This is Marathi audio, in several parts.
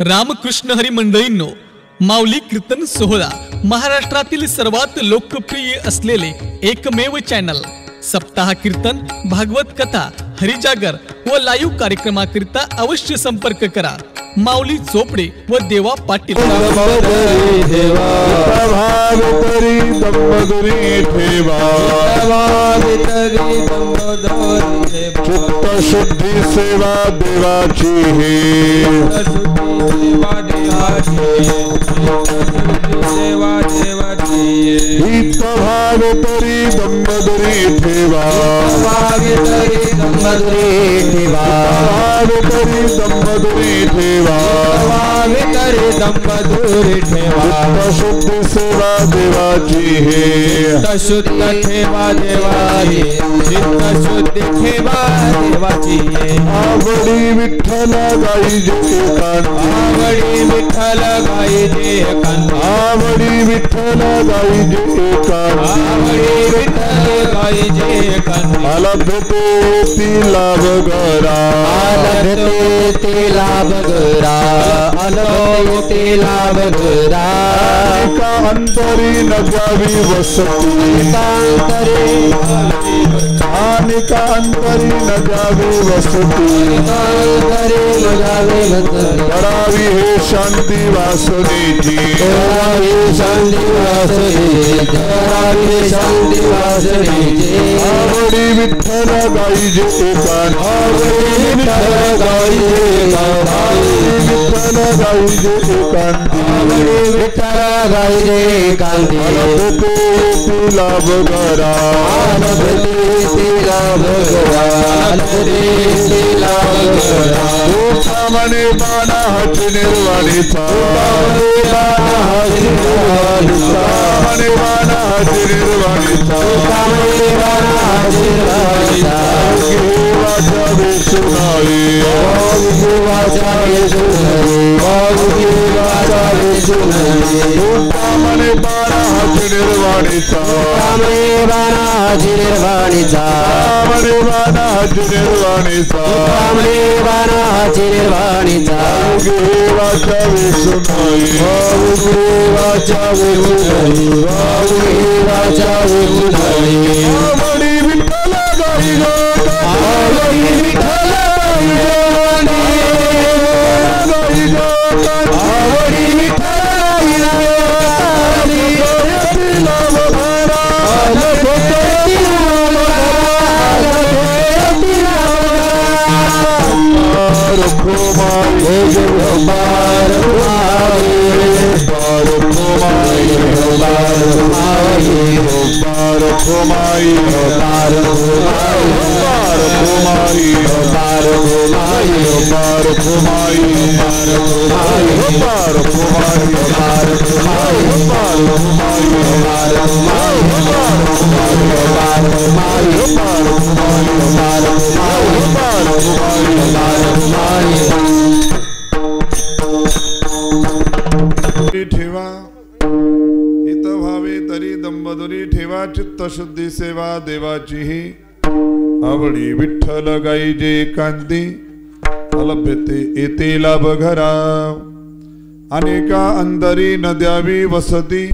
रामकृष्ण हरी मंडळींनो, माऊली कीर्तन सोहळा महाराष्ट्रातील सर्वात लोकप्रिय असलेले एकमेव चॅनल सप्ताह कीर्तन, भागवत कथा, हरिजागर व लाईव्ह कार्यक्रमाकरिता अवश्य संपर्क करा। माऊली चोपडे व देवा पाटील। चित्त शुद्धी सेवा देवाची हित भाव तरी दंबदरी ठेवा, भाव तरी दंबदरी ठेवा, चित्त शुद्धी सेवा देवाची शुद्ध ठेवा देवाची, चित्त शुद्धी ठेवा देवाची। आवडी विठ्ठल गाईजे कांती, आवडी विठ्ठल गाईजे कांती, आवडी विठ्ठल गाईजे कांती, आवडी विठ्ठल गाईजे कांती। अलभते ती लाभ गरा, अलभते ती लाभ गरा, अलभते लाभ गरा। का अंतरी न जावी वसती, आणि का अंतरी न जावी वसती, करावी हे शांती वासनेची, शांती वासनेची, शांती वासनेची। आवडी विठ्ठल गाईजे एकांती, आवडी विठ्ठल गाईजे आवडी विठ्ठल गाईजे एकांती, आवडी विठ्ठल गाईजे कांती। अलभते ती लाभ गरा, अलभते ती लाभ गरा, अलभते ती लाभ गरा। म्हणे बाणा हाची निर्वाणीचा, म्हणे बाणा हाची निर्वाणीचा, वाचा विष्णुनाई, म्हणे बाणा हाची निर्वाणीचा, बाणा हाची निर्वाणीचा, म्हणे बाणा हाची निर्वाणीचा, बाणा हाची निर्वाणीचा। वाचा विष्णुनाई, वाचा विष्णुनाई, वाचा विष्णुनाई। आवडी विठ्ठल गाई गो, आवडी विठ्ठल गाई गो, आवडी विठ्ठल ठेवा, हित भावे तरी दंबदुरी ठेवा, चित्त शुद्धी सेवा देवाची आवडी विठ्ठल गाईजे कांती, अलभ्यते येते लाभ घरा। अनेका अंतरी न द्यावी वसती,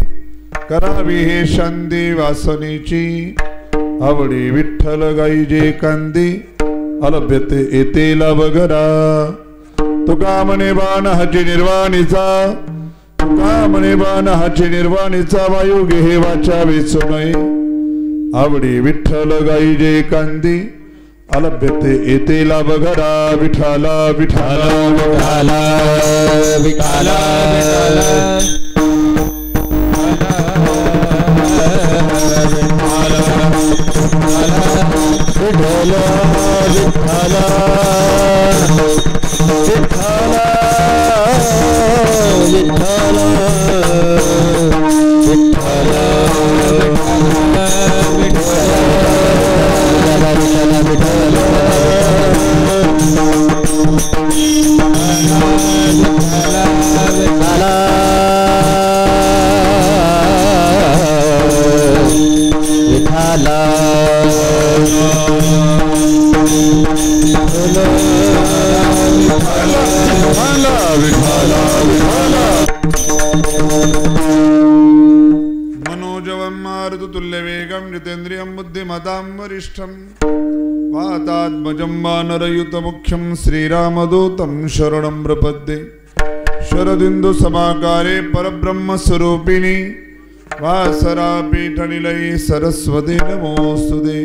करावी हे शांती वासनेची। आवडी विठ्ठल गाईजे कांती, अलभ्यते येते लाभ घरा। तुका म्हणे बाण हाची निर्वाणीचा, तुका म्हणे बाण हाची निर्वाणीचा, वायू घे वाचा वेचू नये। आवडी विठ्ठल गाईजे कांती, अलभ्यते येते लाभ घरा। विठाला विठाला विठाला विठाला विठाला मृतेन्द्रियं बुद्धिमतां वरिष्ठं वातात्मजं वानरयुतमुख्यं श्रीरामदूतं शरणं प्रपद्ये शरदिन्दुसमाकारे परब्रह्मस्वरूपिणी वासरापीठनिलये सरस्वती नमोस्तुते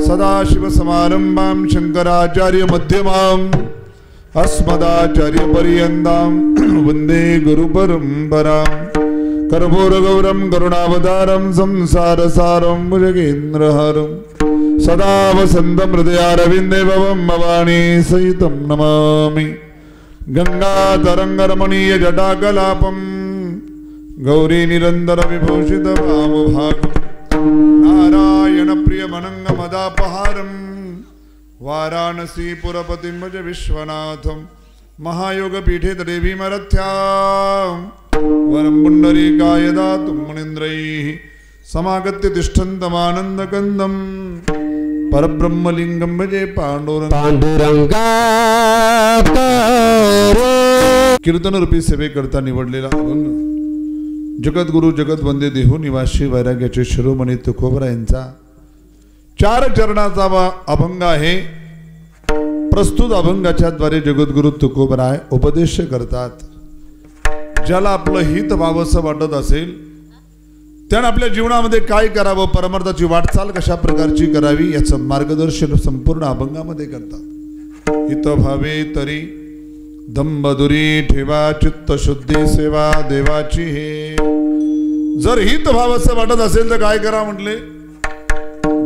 सदाशिवसमारम्भां शङ्कराचार्यमध्यमाम् अस्मदाचार्यपर्यन्तां वन्दे गुरुपरम्पराम् कर्पूरगौरं करुणावतारं संसारसारं भुजगेन्द्रहारं सदा वसन्तं हृदयारविन्दे भवं भवानी सहितं नमामि गंगातरंगरमणीयजटाकलापं गौरीनिरन्तरविभूषितवामभागं नारायणप्रियमनङ्गमदापहारं वाराणसीपुरपतिं भज विश्वनाथं महायोगपीठे देवीमरथ्यां वरं पुण्डरीकाय दातुं मुनीन्द्रैः समागत्य तिष्ठन्तमानन्दकन्दं परब्रह्मलिंगं भजे पांडुरंगा कीर्तन रूपी सेवेकरता निवडलेला अभंग जगद्गुरु जगतवंदे देहू निवासी वैराग्याचे शिरोमणी तुकोबरा यांचा 4 चरणाचा अभंग आहे। प्रस्तुत अभंगाच्या द्वारे जगद्गुरु तुकोबराय उपदेश करतात। ज्याला आपलं हित व्हावंसं वाटत असेल त्याने आपल्या जीवनामध्ये काय करावं, परमार्थाची वाटचाल कशा प्रकारची करावी याचं मार्गदर्शन संपूर्ण अभंगामध्ये करतात। हित भावे तरी दंबदुरी ठेवा चित्त शुद्धी सेवा देवाची हे। जर हित भावाचं वाटत असेल तर काय करा म्हटले,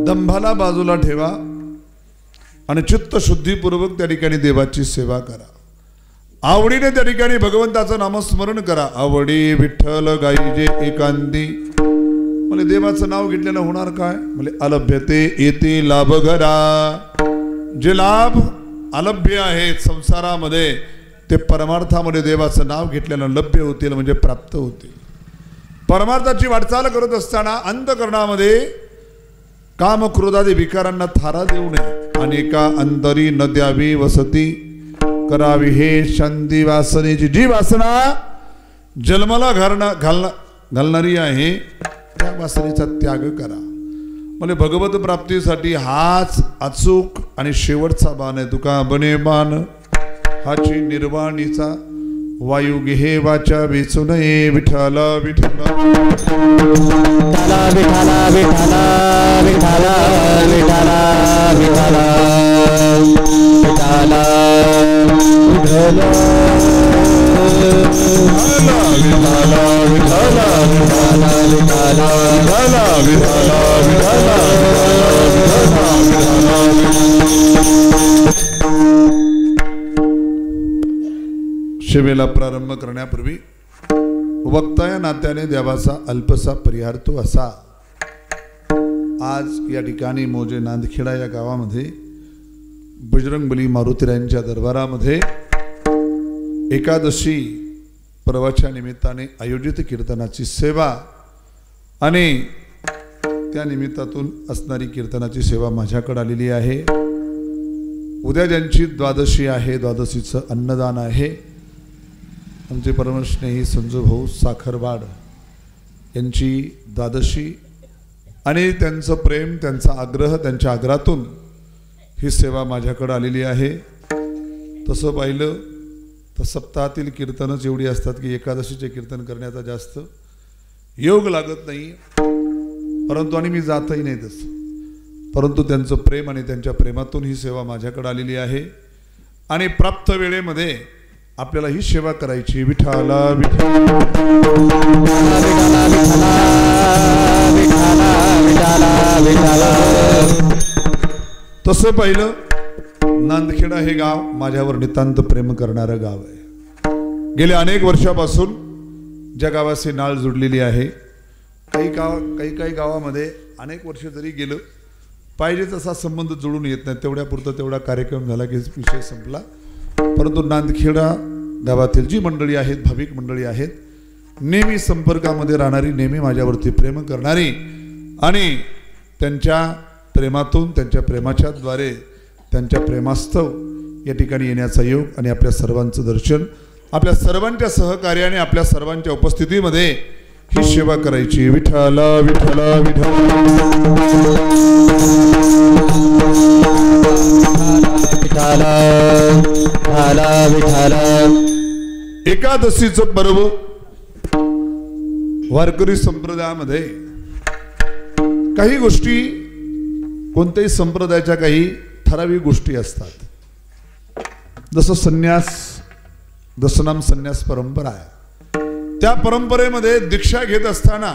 दंभाला बाजूला ठेवा आणि चित्त शुद्धीपूर्वक त्या ठिकाणी देवाची सेवा करा। आवडीने त्या ठिकाणी भगवंताचं नामस्मरण करा। आवडी विठ्ठल गाईजे एकांती। म्हणजे देवाचं नाव घेतलेलं होणार काय, म्हणजे अलभ्यते येते लाभ घरा। जे लाभ अलभ्य आहेत संसारामध्ये ते परमार्थामध्ये देवाचं नाव घेतल्यानं लभ्य होतील, म्हणजे प्राप्त होतील। परमार्थाची वाटचाल करत असताना अंतःकरणामध्ये काम क्रोधादी विकारांना थारा देऊ नये। अनेका अंतरी न द्यावी वसती करावी हे शांती वासनेची। जी वासना जन्माला घालणारी आहे त्या वासनेचा त्याग करा। म्हणजे भगवत प्राप्तीसाठी हाच अचूक आणि शेवटचा बाण आहे। तुका बने बाण हाची निर्वाणीचा वायू घे वाचा वेचू नये। विठ्ठला विठ्ठला विठ्ठला विठ्ठला विठ्ठला विठ्ठला विठ्ठला विठ्ठला विठ्ठला विठ्ठला विठ्ठला विठ्ठला विठ्ठला सेवेला प्रारंभ करण्यापूर्वी वक्ता या नात्याने देवाचा अल्पसा परिहार तो असा। आज या ठिकाणी मोजे नांदखेडा या गावामध्ये बजरंगबली मारुतीरायांच्या दरबारामध्ये एकादशी पर्वाच्या निमित्ताने आयोजित कीर्तनाची सेवा आणि त्या निमित्तातून असणारी कीर्तनाची सेवा माझ्याकडे आलेली आहे। उद्या ज्यांची द्वादशी आहे, द्वादशीचं अन्नदान आहे। आमचे परमस्नेही संजू भाऊ साखरवाड यांची द्वादशी आणि त्यांचं प्रेम, त्यांचा आग्रह, त्यांच्या आग्रहातून ही सेवा माझ्याकडे आलेली आहे। तसं पाहिलं तर सप्ताहातील कीर्तनच एवढी असतात की एकादशीचे कीर्तन करण्याचा जास्त योग लागत नाही, परंतु आणि मी जातही नाही तसं, परंतु त्यांचं प्रेम आणि त्यांच्या प्रेमातून ही सेवा माझ्याकडे आलेली आहे। आणि प्राप्त वेळेमध्ये आपल्याला ही सेवा करायची। विठ्ठला विठ्ठला विठ्ठला विठ्ठला विठ्ठला। तसं पाहिलं नांदखेडा हे गाव माझ्यावर नितांत प्रेम करणारं गाव आहे। गेल्या अनेक वर्षापासून ज्या गावाशी नाळ जुडलेली आहे। काही गावामध्ये अनेक वर्ष जरी गेलं पाहिजे तसा संबंध जुळून येत नाही, तेवढ्यापुरतं तेवढा कार्यक्रम झाला की विषय संपला। परंतु नांदखेडा गावातील जी मंडळी आहेत, भाविक मंडळी आहेत, नेहमी संपर्कामध्ये राहणारी, नेहमी माझ्यावरती प्रेम करणारी आणि त्यांच्या प्रेमातून, त्यांच्या प्रेमाच्या द्वारे, त्यांच्या प्रेमास्तव या ठिकाणी येण्याचा योग आणि आपल्या सर्वांचं दर्शन, आपल्या सर्वांच्या सहकार्याने, आपल्या सर्वांच्या उपस्थितीमध्ये ही सेवा करायची. विठ्ठला विठ्ठला विठ्ठला. एकादशीचं पर्व वारकरी संप्रदायामध्ये काही गोष्टी, कोणत्याही संप्रदायाच्या काही ठराविक गोष्टी असतात. जसं संन्यास, दशनाम संन्यास परंपरा आहे. त्या परंपरेमध्ये दीक्षा घेत असताना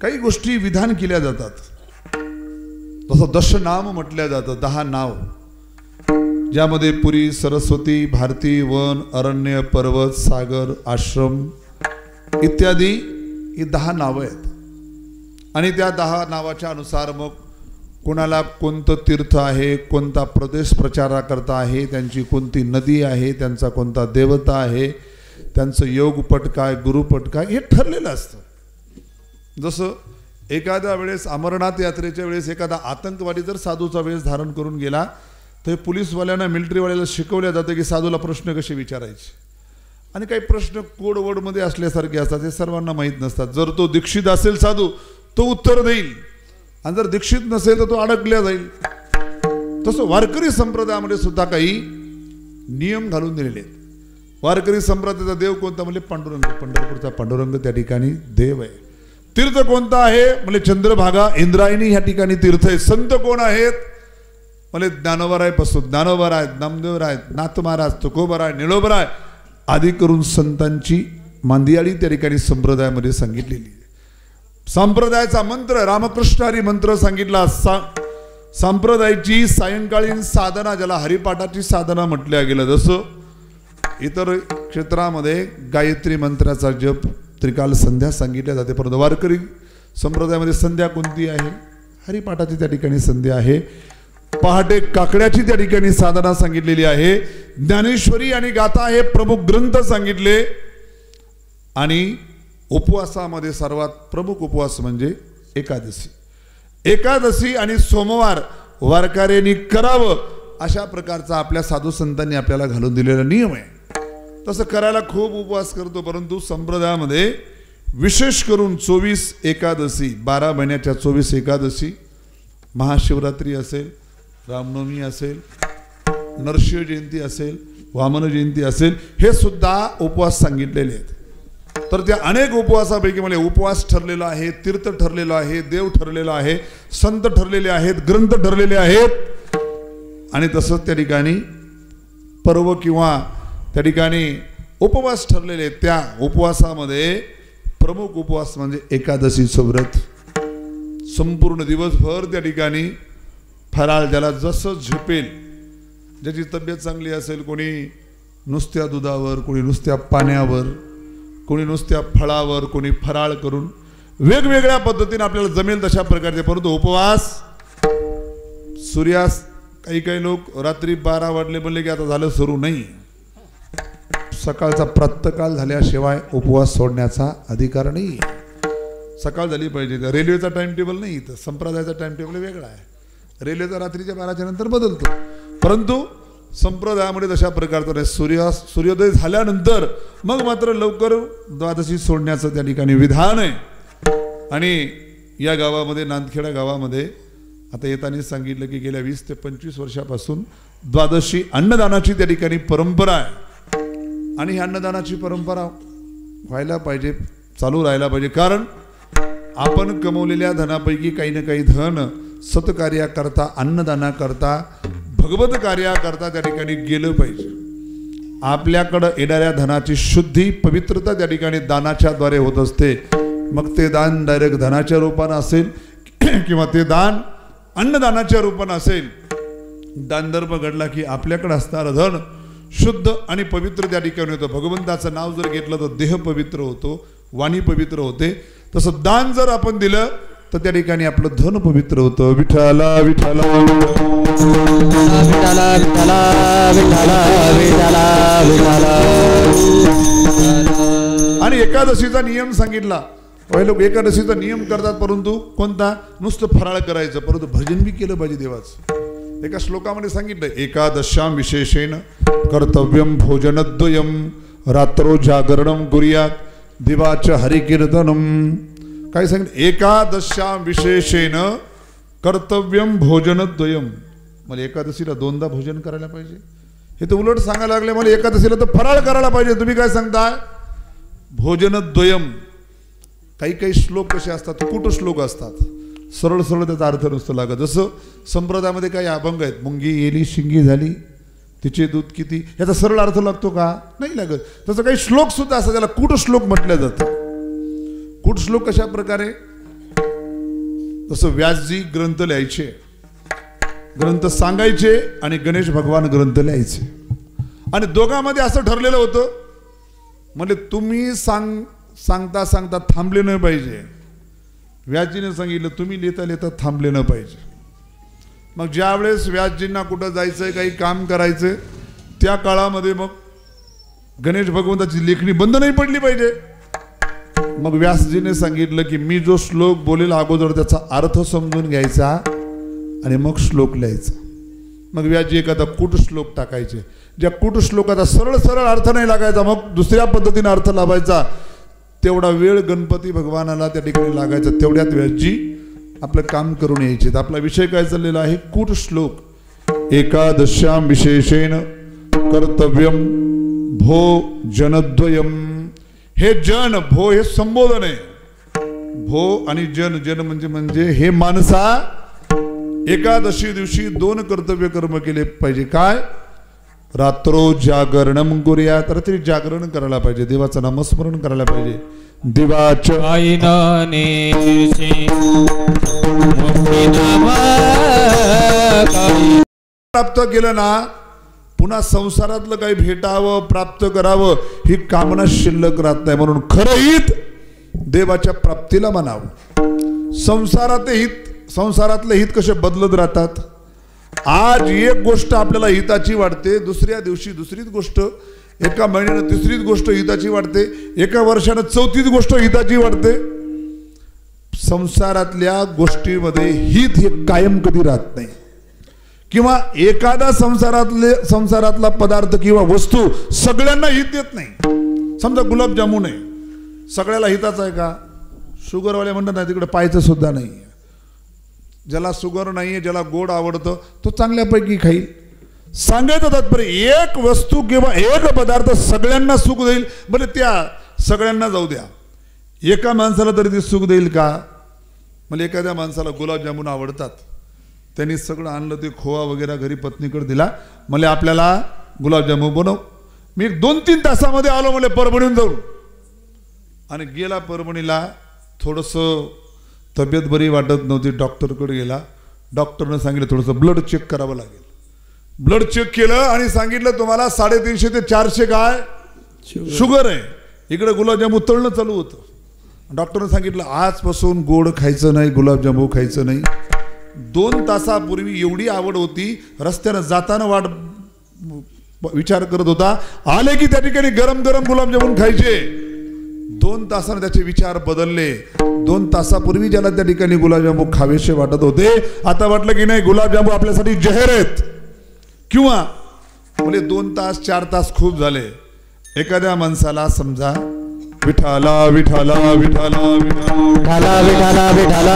काही गोष्टी विधान केल्या जातात. जसं दशनाम म्हटल्या जातं, 10 नाव, ज्यामध्ये पुरी, सरस्वती, भारती, वन, अरण्य, पर्वत, सागर, आश्रम इत्यादी ही 10 नावं आहेत. आणि त्या 10 नावाच्या अनुसार मग कोणाला कोणतं तीर्थ आहे, कोणता प्रदेश प्रचाराकरता आहे, त्यांची कोणती नदी आहे, त्यांचा कोणता देवता आहे, त्यांचं योगपट काय, गुरुपट काय, हे ठरलेलं असतं. जसं एखाद्या वेळेस अमरनाथ यात्रेच्या वेळेस एखादा आतंकवादी जर साधूचा वेश धारण करून गेला तर पोलीसवाल्यांना, मिलिटरीवाल्याला शिकवल्या जातं की साधूला प्रश्न कसे विचारायचे. आणि काही प्रश्न कोडवर्डमध्ये असल्यासारखे असतात, हे सर्वांना माहीत नसतात. जर तो दीक्षित असेल साधू तो उत्तर देईल, आणि जर दीक्षित नसेल तर तो अडकल्या जाईल. तसं वारकरी संप्रदायामध्ये सुद्धा काही नियम घालून दिलेले आहेत. वारकरी संप्रदायाचा देव कोणता म्हणजे पांडुरंग. पंढरपूरचा पांडुरंग त्या ठिकाणी देव आहे. तीर्थ कोणता आहे म्हणजे चंद्रभागा, इंद्रायणी ह्या ठिकाणी तीर्थ आहे. संत कोण आहेत म्हणजे ज्ञानोबराय पासून ज्ञानोबराय, नामदेवराय, नाथ महाराज, तुकोबराय, निळोबराय आदी करून संतांची मांदियाळी त्या ठिकाणी संप्रदायामध्ये सांगितलेली आहे. संप्रदायाचा मंत्र रामकृष्ण हरी मंत्र सांगितला. संप्रदायाची सायंकाळीन साधना, ज्याला हरिपाठाची साधना म्हटल्या गेलं. जसं इतर क्षेत्रामध्ये गायत्री मंत्राचा जप, त्रिकाल संध्या सांगितल्या जाते, परंतु वारकरी संप्रदायामध्ये संध्या कोणती आहे? हरिपाठाची त्या ठिकाणी संध्या आहे. पहाटे काकड्याची त्या ठिकाणी साधना सांगितलेली आहे. ज्ञानेश्वरी आणि गाथा हे प्रमुख ग्रंथ सांगितले. आणि उपवासामध्ये सर्वात प्रमुख उपवास म्हणजे एकादशी. एकादशी आणि सोमवार वारकऱ्यांनी करावं अशा प्रकारचा आपल्या साधू संतांनी आपल्याला घालून दिलेला नियम आहे. तसं करायला खूप उपवास करतो, परंतु संप्रदायामध्ये विशेष करून 24 एकादशी, 12 महिन्याच्या 24 एकादशी, महाशिवरात्री असेल, रामनवमी असेल, नरसिंह जयंती असेल, वामन जयंती असेल, हे सुद्धा उपवास सांगितलेले आहेत. तर त्या अनेक उपवासापैकी मला उपवास ठरलेला आहे, तीर्थ ठरलेला आहे, देव ठरलेला आहे, संत ठरलेले आहेत, ग्रंथ ठरलेले आहेत. आणि तसंच त्या ठिकाणी पर्व किंवा त्या ठिकाणी उपवास ठरलेले आहेत. त्या उपवासामध्ये प्रमुख उपवास म्हणजे एकादशीचं व्रत. संपूर्ण दिवसभर त्या ठिकाणी फराळ, ज्याला जसं झेपेल, ज्याची तब्येत चांगली असेल, कोणी नुसत्या दुधावर, कोणी नुसत्या पाण्यावर, कोणी नुसत्या फळावर, कोणी फराळ करून वेगवेगळ्या पद्धतीने आपल्याला जमेल तशा प्रकारचे. परंतु उपवास सूर्यास्त, काही लोक रात्री 12 वाजले म्हणले की आता झालं सुरू, नाही. सकाळचा प्रातःकाल झाल्याशिवाय उपवास सोडण्याचा अधिकार नाही. सकाळ झाली पाहिजे. रेल्वेचा टाइम टेबल नाही, तर संप्रदायाचा टाइम टेबल वेगळा आहे. रेल्वेचा रात्रीच्या 12च्या नंतर बदलतो, परंतु संप्रदायामध्ये तशा प्रकारचं नाही. सूर्योदय झाल्यानंतर मग मात्र लवकर द्वादशी सोडण्याचं त्या ठिकाणी विधान आहे. आणि या गावामध्ये, नांदखेडा गावामध्ये आता येताना सांगितलं की गेल्या 20 ते 25 वर्षापासून द्वादशी अन्नदानाची त्या ठिकाणी परंपरा आहे. आणि ही अन्नदानाची परंपरा व्हायला पाहिजे, चालू राहायला पाहिजे. कारण आपण कमवलेल्या धनापैकी काही ना काही धन सत्कार्याकरता, अन्नदानाकरता, भगवत कार्याकरता त्या ठिकाणी गेलं पाहिजे. आपल्याकडं येणाऱ्या धनाची शुद्धी, पवित्रता त्या ठिकाणी दानाच्या द्वारे होत असते. मग ते दान डायरेक्ट धनाच्या रूपानं असेल किंवा ते दान अन्नदानाच्या रूपानं असेल. दानधर्म घडला की आपल्याकडे असणारं धन शुद्ध आणि पवित्र त्या ठिकाणी होतं. भगवंताचं नाव जर घेतलं तर देह पवित्र होतो, वाणी पवित्र होते. तसं दान जर आपण दिलं तर त्या ठिकाणी आपलं धन पवित्र होतं. विठ्ठला विठ्ठला विठ्ठला विठ्ठला विठ्ठला विठ्ठला. आणि एकादशीचा नियम सांगितला. पहिले लोक एकादशीचा नियम करतात, परंतु कोणता? नुसतं फराळ करायचं, परंतु भजन बी केलं पाहिजे देवाचं. एका श्लोकामध्ये सांगितलं, एकादशाम विशेषेण कर्तव्यम भोजनद्वयम रात्रो जागरणम कुर्यात दिवाच हरिकीर्तनम. काय सांगितलं? एकादश्या विशेषेन कर्तव्यम भोजनद्वयम. मला एकादशीला 2दा भोजन करायला पाहिजे. हे तर उलट सांगायला लागले, मला एकादशीला तर फराळ करायला पाहिजे. तुम्ही काय सांगताय? भोजनद्वयम. काही काही श्लोक कसे असतात, कुट श्लोक असतात, सरळ सरळ त्याचा अर्थ नसतो लागत. जसं संप्रदायामध्ये काही अभंग आहेत, मुंगी येली शिंगी झाली तिचे दूध किती, याचा सरळ अर्थ लागतो का? नाही लागत. तसं काही श्लोक सुद्धा असतात, त्याला कूट श्लोक म्हटलं जातं. कूट श्लोक कशा प्रकारे? तसं व्यासजी ग्रंथ लिहायचे, ग्रंथ सांगायचे, आणि गणेश भगवान ग्रंथ लिहायचे. आणि दोघांमध्ये असं ठरलेलं होतं, म्हणजे तुम्ही सांगता सांगता थांबले नाही पाहिजे. व्यासजीने सांगितलं तुम्ही लिहिता लिहिता थांबले नाही पाहिजे. मग ज्या वेळेस व्यासजींना कुठं जायचंय, काही काम करायचं, त्या काळामध्ये मग गणेश भगवंताची लेखणी बंद नाही पडली पाहिजे. मग व्यासजीने सांगितलं की मी जो श्लोक बोलेल अगोदर त्याचा अर्थ समजून घ्यायचा आणि मग श्लोक लिहायचा. मग व्यासजी एखादा कूट श्लोक टाकायचे, ज्या कूट श्लोकाचा सरळ सरळ अर्थ नाही लागायचा, मग दुसऱ्या पद्धतीने अर्थ लावायचा. तेवढा वेळ गणपती भगवानाला त्या ठिकाणी लागायचा. तेवढ्यात व्यासजी आपलं काम करून यायचे. आपला विषय काय चाललेला आहे? कूट श्लोक. एकादश्याम विशेषेन कर्तव्यम भो जनद्वयम. हे जन, भो हे संबोधन आहे. भो आणि जन, जन म्हणजे हे माणसा एकादशी दिवशी 2 कर्तव्य कर्म केले पाहिजे. काय? रात्रो जागरणम करूया, रात्री जागरण करायला पाहिजे, देवाचं नामस्मरण करायला पाहिजे. दिवाच प्राप्त केलं ना, पुन्हा संसारातलं काही भेटावं, प्राप्त करावं, ही कामना शिल्लक राहत नाही. म्हणून खरं हित देवाच्या प्राप्तीला म्हणावं. संसारातले हित कसे बदलत राहतात. आज एक गोष्ट आपल्याला हिताची वाटते, दुसऱ्या दिवशी दुसरीच गोष्ट, एका महिन्यानं तिसरीच गोष्ट हिताची वाटते, एका वर्षानं 4थीच गोष्ट हिताची वाटते. संसारातल्या गोष्टीमध्ये हित हे कायम कधी राहत नाही. किंवा एखादा संसारातला पदार्थ किंवा वस्तू सगळ्यांना हित देत नाही. समजा गुलाबजामुन आहे, सगळ्याला हिताचा आहे का? शुगरवाले म्हणतात नाही, तिकडे पाहायचं सुद्धा नाही. ज्याला शुगर नाहीये, ज्याला गोड आवडतं, तो चांगल्यापैकी खाईल. सांगायचं तात्पर्य, एक वस्तू किंवा एक पदार्थ सगळ्यांना सुख देईल, बरं त्या सगळ्यांना जाऊ द्या, एका माणसाला तरी ते सुख देईल का? म्हणजे एखाद्या माणसाला गुलाबजामुन आवडतात, त्यांनी सगळं आणलं, ते खोवा वगैरे घरी पत्नीकडे दिला, म्हणजे आपल्याला गुलाबजामुन बनव. मी 2-3 तासामध्ये आलो म्हणजे परभणीहून जाऊन, आणि गेला परभणीला. थोडंसं तब्येत बरी वाटत नव्हती, डॉक्टरकडे गेला. डॉक्टरनं सांगितलं थोडंसं ब्लड चेक करावं लागेल. ब्लड चेक केलं आणि सांगितलं तुम्हाला 350 ते 400 काय शुगर आहे. इकडे गुलाबजामुन तळणं चालू होतं. डॉक्टरनं सांगितलं आजपासून गोड खायचं नाही, गुलाबजामुन खायचं नाही. 2 तासापूर्वी एवढी आवड होती, रस्त्यानं जाताना विचार करत होता, आले की त्या ठिकाणी गरम गरम गुलाबजामुन खायचे. 2 तासाने त्याचे विचार बदलले. 2 तासापूर्वी ज्याला त्या ठिकाणी गुलाबजामुन खावेसे वाटत होते, आता वाटलं की नाही, गुलाबजामुन आपल्यासाठी जहर आहेत. किंवा म्हणजे 2 तास 4 तास खूप झाले. एखाद्या माणसाला समजा विठाला विठाला विठाला विठाला विठाला विठाला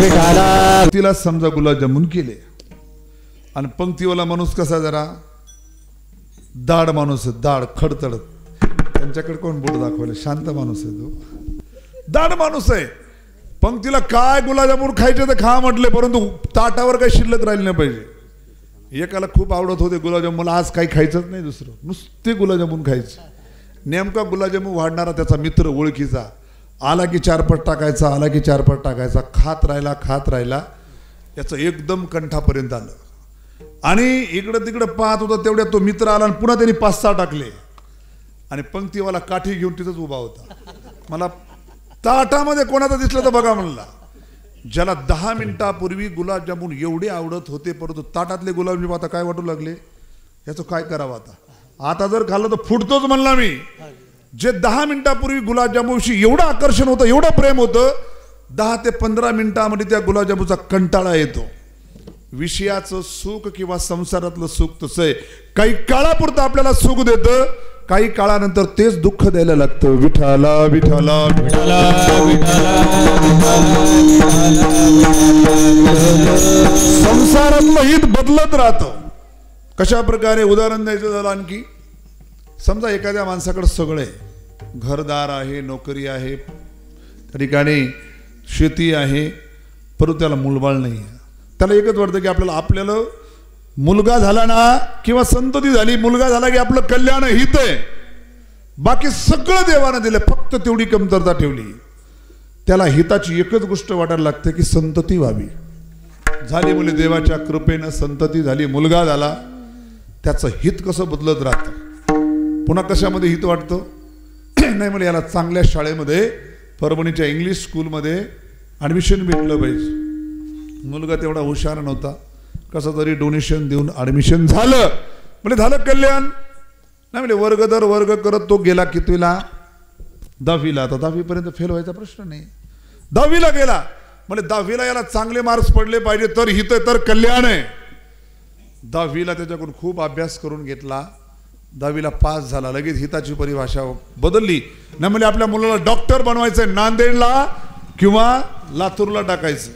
विठाला तिला समजा गुलाबजामुन केले, आणि पंक्तीवाला माणूस कसा जरा दाढ माणूस, दाढ खडतडत, त्यांच्याकडे कोण बोट दाखवले, शांत माणूस आहे तो, दाढ माणूस आहे. पंक्तीला काय गुलाबजामुन खायचे तर खा म्हटले, परंतु ताटावर काही शिल्लक राहिले नाही पाहिजे. एकाला खूप आवडत होते गुलाबजामुन, मला आज काही खायचंच नाही, दुसरं नुसते गुलाबजामुन खायचे. नेमका गुलाबजामुन वाढणारा त्याचा मित्र ओळखीचा आला की 4 पट टाकायचा, आला की 4 पट टाकायचा, खात राहिला. याचं एकदम कंठापर्यंत आलं, आणि इकडं तिकडं पाहत होता. तेवढ्या तो मित्र आला आणि पुन्हा त्यांनी 5-6 टाकले, आणि पंक्तीवाला काठी घेऊन तिथंच उभा होता. मला ताटामध्ये कोणाचा दिसलं तर बघा म्हणला. ज्याला 10 मिनिटापूर्वी गुलाबजामुन एवढे आवडत होते, परंतु ताटातले गुलाबजामुन आता काय वाटू लागले, याचं काय करावं आता. आता जर खाल्लं तर फुटतोच म्हणला मी. जे 10 मिनिटापूर्वी गुलाबजामुनशी एवढं आकर्षण होतं, एवढं प्रेम होतं, 10 ते 15 मिनिटामध्ये त्या गुलाबजामुनचा कंटाळा येतो. विषयाचं सुख किंवा संसारातलं सुख तसं आहे, काही काळापुरतं आपल्याला सुख देतं, काही काळानंतर तेच दुःख द्यायला लागतं. विठाला विठाला विठाला विठाला संसारातलं हित बदलत राहतं. कशा प्रकारे उदाहरण द्यायचं झालं आणखी, समजा एखाद्या माणसाकडे सगळं आहे, घरदार आहे, नोकरी आहे, त्या ठिकाणी शेती आहे, परंतु त्याला मूलबाळ नाही आहे. त्याला एकच वाटतं की आपल्याला मुलगा झाला ना किंवा संतती झाली, मुलगा झाला की आपलं कल्याण हित आहे, बाकी सगळं देवानं दिलं, फक्त तेवढी कमतरता ठेवली. त्याला हिताची एकच गोष्ट वाटायला लागते की संतती व्हावी. झाली मुले देवाच्या कृपेनं संतती झाली, मुलगा झाला, त्याचं हित कसं बदलत राहतं. पुन्हा कशामध्ये हित वाटतं, नाही मला याला चांगल्या शाळेमध्ये परभणीच्या इंग्लिश स्कूलमध्ये ॲडमिशन भेटलं पाहिजे. मुलगा तेवढा हुशार नव्हता, कसं तरी डोनेशन देऊन ॲडमिशन झालं, म्हणजे झालं कल्याण. नाही म्हणजे वर्ग दर वर्ग करत तो गेला कितवीला, 10वीला. आता 10वीपर्यंत फेल व्हायचा प्रश्न नाही, 10वीला गेला, म्हणजे 10वीला याला चांगले मार्क्स पडले पाहिजे तर हित तर कल्याण आहे. 10वीला त्याच्याकडून खूप अभ्यास करून घेतला, 10वीला पास झाला, लगेच हिताची परिभाषा बदलली. नाही म्हणजे आपल्या मुलाला डॉक्टर बनवायचंय, नांदेडला किंवा लातूरला टाकायचं.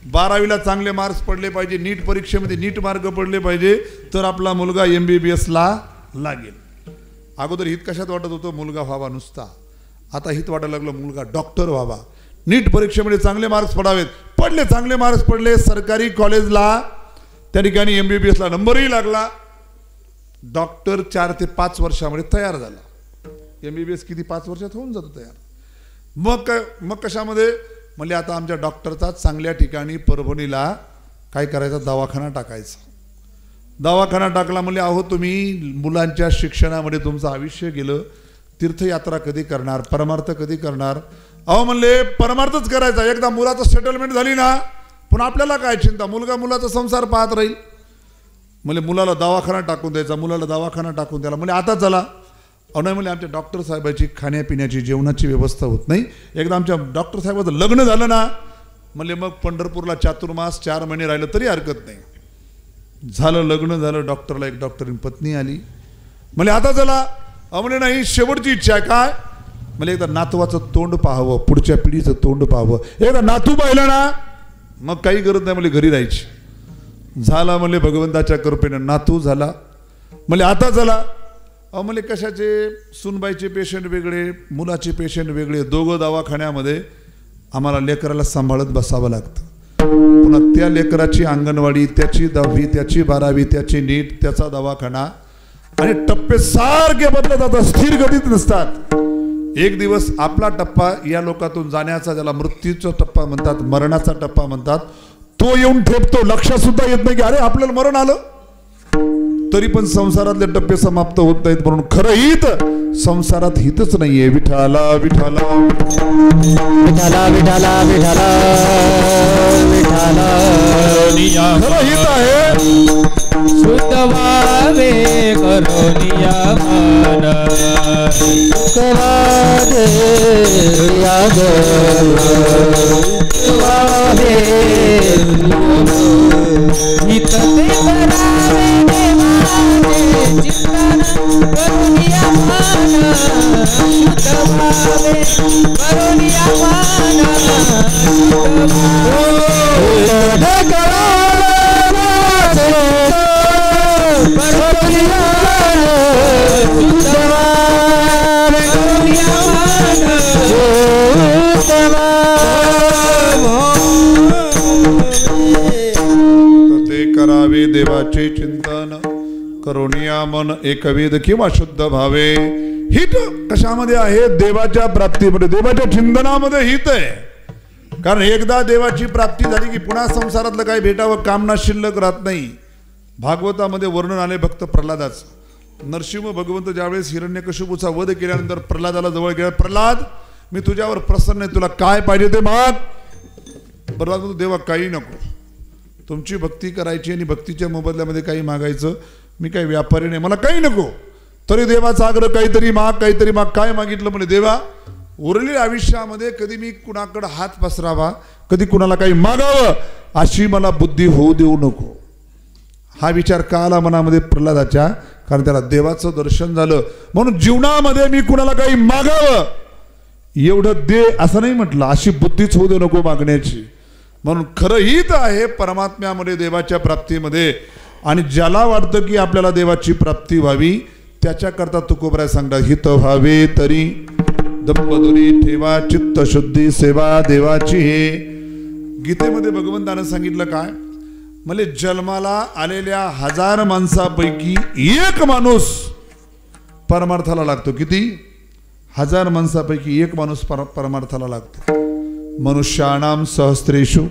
12वीला चांगले मार्क्स पडले पाहिजे, नीट परीक्षेमध्ये नीट मार्क पडले पाहिजे तर आपला मुलगा MBBSला लागेल. अगोदर हित कशात वाटत होतं, मुलगा व्हावा नुसता. आता हित वाटायला लागलं मुलगा डॉक्टर व्हावा, नीट परीक्षेमध्ये चांगले मार्क्स पडावेत. पडले, चांगले मार्क्स पडले, सरकारी कॉलेजला त्या ठिकाणी MBBSला नंबरही लागला. डॉक्टर 4 ते 5 वर्षामध्ये तयार झाला. MBBS किती 5 वर्षात होऊन जातो तयार. मग कशामध्ये म्हणजे आता आमच्या डॉक्टरचा चांगल्या ठिकाणी परभणीला काय करायचा, दवाखाना टाकायचा. दवाखाना टाकला म्हणजे अहो तुम्ही मुलांच्या शिक्षणामध्ये तुमचं आयुष्य गेलं, तीर्थयात्रा कधी करणार, परमार्थ कधी करणार. अहो म्हणले परमार्थच करायचा, एकदा मुलाचं सेटलमेंट झाली ना पण आपल्याला काय चिंता, मुलाचा संसार पाहत राहील. म्हणजे मुलाला दवाखाना टाकून द्यायचा, मुलाला दवाखाना टाकून द्यायला. म्हणजे आता चला अहो नाही म्हणजे आमच्या डॉक्टर साहेबाची खाण्यापिण्याची जेवणाची व्यवस्था होत नाही. एकदा आमच्या डॉक्टर साहेबाचं लग्न झालं ना म्हणजे मग पंढरपूरला चातुर्मास 4 महिने राहिलं तरी हरकत नाही. झालं लग्न झालं, डॉक्टरला एक डॉक्टरीन पत्नी आली. म्हणजे आता चला म्हणजे नाही शेवटची इच्छा आहे काय, म्हणजे एकदा नातवाचं तोंड पाहावं, पुढच्या पिढीचं तोंड पाहावं. एकदा नातू पाहिलं ना मग काही गरज नाही, म्हणजे घरी राहायची. झाला म्हणजे भगवंताच्या कृपेनं नातू झाला. म्हणजे आता चला अहो म्हणजे कशाचे, सुनबाईचे पेशंट वेगळे, मुलाचे पेशंट वेगळे, दोघं दवाखान्यामध्ये आम्हाला लेकराला सांभाळत बसावं लागतं. पुन्हा त्या लेकराची अंगणवाडी, त्याची 10वी, त्याची 12वी, त्याची नीट, त्याचा दवाखाना आणि टप्पे सारखे बदलत जातात, स्थिर गतीत नसतात. एक दिवस आपला टप्पा या लोकातून जाण्याचा, ज्याला मृत्यूचा टप्पा म्हणतात, मरणाचा टप्पा म्हणतात, तो येऊन ठेपतो. लक्षात सुद्धा येत नाही की अरे आपल्याला मरण आलं, तरी पण संसारातले टप्पे समाप्त होत नाहीत. म्हणून खरं हित संसारात हितच नाहीये. विठाला विठाला विठाला विठाला विठाला विठाला खरं हित आहे. शुद्ध व्हावे करोनिया मन कवादे याद वावे हित ते करावे देवाने चिंतन करुनिया मन शुद्ध व्हावे करुनिया मन शुद्ध करावे देवाचे चिंतन करुनिया मन एकवेद किंवा शुद्ध भावे. हित कशामध्ये आहे, देवाच्या प्राप्तीमध्ये, देवाच्या चिंतनामध्ये हित आहे. कारण एकदा देवाची प्राप्ती झाली की पुन्हा संसारातलं काही भेटावं कामना शिल्लक राहत नाही. भागवतामध्ये वर्णन आले भक्त प्रल्हादाचं. नरसिंह भगवंत ज्यावेळेस हिरण्यकशिपूचा वध केल्यानंतर प्रल्हादाला जवळ गेला, प्रल्हाद मी तुझ्यावर प्रसन्न आहे, तुला काय पाहिजे ते माग. प्रल्हाद म्हणतो देवा काही नको, तुमची भक्ती करायची आणि भक्तीच्या मोबदल्यामध्ये काही मागायचं, मी काही व्यापारी नाही, मला काही नको. तरी देवाचा आग्रह काहीतरी माग, काहीतरी माग. काय मागितलं म्हणजे देवा उरलेल्या आयुष्यामध्ये कधी मी कुणाकडे हात पसरावा, कधी कुणाला काही मागावं अशी मला बुद्धी होऊ देऊ नको. हा विचार का आला मनामध्ये प्रल्हादाच्या, कारण त्याला देवाचं दर्शन झालं. म्हणून जीवनामध्ये मी कुणाला काही मागावं एवढं दे असं नाही म्हटलं, अशी बुद्धीच होऊ दे नको मागण्याची. म्हणून खरं हित आहे परमात्म्यामध्ये, देवाच्या प्राप्तीमध्ये. आणि ज्याला वाटतं की आपल्याला देवाची प्राप्ती व्हावी त्याच्याकरता तुकोबराय सांगतात, हित व्हावे तरी दंबदुरी ठेवा चित्त शुद्धी सेवा देवाची. हे गीतेमध्ये भगवंतानं सांगितलं काय, म्हणजे जन्माला आलेल्या 1000 माणसापैकी एक माणूस परमार्थाला लागतो. किती? 1000 माणसापैकी एक माणूस परमार्थाला लागतो. मनुष्याणाम सहस्रेषु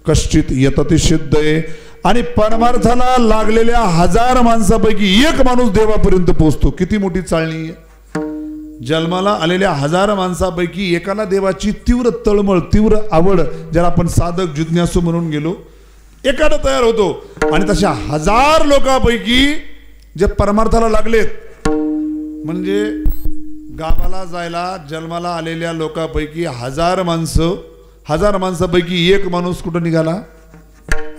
कश्चित यतति सिद्धये. आणि परमार्थाला लागलेल्या 1000 माणसापैकी एक माणूस देवापर्यंत पोहोचतो. किती मोठी चाळणी आहे. जन्माला आलेल्या 1000 माणसापैकी एकाला देवाची तीव्र तळमळ, तीव्र आवड, ज्याला आपण साधक जिज्ञासू म्हणून गेलो, एकाला तयार होतो. आणि तशा 1000 लोकांपैकी जे परमार्थाला लागलेत, म्हणजे गावाला जायला जन्माला आलेल्या लोकांपैकी 1000 माणसापैकी एक माणूस कुठं निघाला?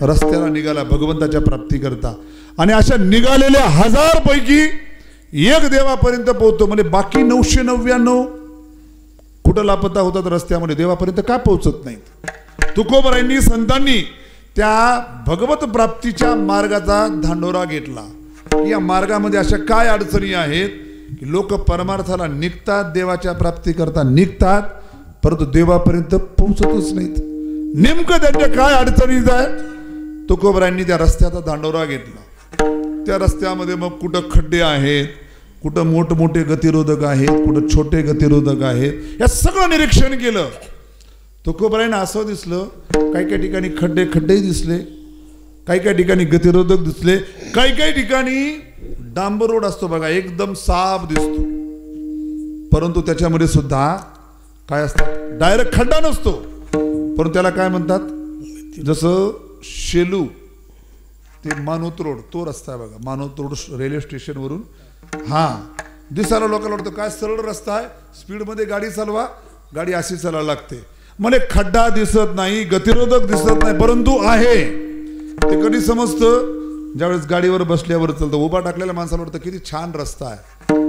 रस्त्याला निघाला भगवंताच्या प्राप्ती करता. आणि अशा निघालेल्या 1000 पैकी एक देवापर्यंत पोहोचतो. म्हणजे बाकी 999 कुठं लापता होतात रस्त्यामध्ये, देवापर्यंत का पोहोचत नाहीत? तुकोबरायांनी, संतांनी त्या भगवत प्राप्तीच्या मार्गाचा धांडोरा घेतला. या मार्गामध्ये अशा काय अडचणी आहेत की लोक परमार्थाला निघतात, देवाच्या प्राप्ती करता निघतात, परंतु देवापर्यंत पोहोचतच नाहीत. नेमकं त्यांच्या काय अडचणीत आहे? तुकोबरायांनी त्या रस्त्याचा धांडोरा घेतला. त्या रस्त्यामध्ये मग कुठं खड्डे आहेत, कुठं मोठमोठे गतिरोधक आहेत, कुठं छोटे गतिरोधक आहेत, या सगळं निरीक्षण केलं. तुकोबरायांना असं दिसलं, काही ठिकाणी खड्डे दिसले, काही ठिकाणी गतिरोधक दिसले, काही ठिकाणी डांबर रोड असतो बघा, एकदम साफ दिसतो, परंतु त्याच्यामध्ये सुद्धा काय असतात? डायरेक्ट खड्डा नसतो, परंतु त्याला काय म्हणतात? जसं शेलू ते मानोत रोड, तो रस्ता आहे बघा, मानोत रोड रेल्वे स्टेशनवरून. दिसायला लोकांना वाटतं काय सरळ रस्ता आहे, स्पीडमध्ये गाडी चालवा, गाडी अशी चालायला लागते. मला खड्डा दिसत नाही, गतिरोधक दिसत नाही, परंतु आहे. ते कधी समजतं? ज्यावेळेस गाडीवर बसल्यावर चालतं. उभा टाकलेल्या माणसाला वाटतं किती छान रस्ता आहे.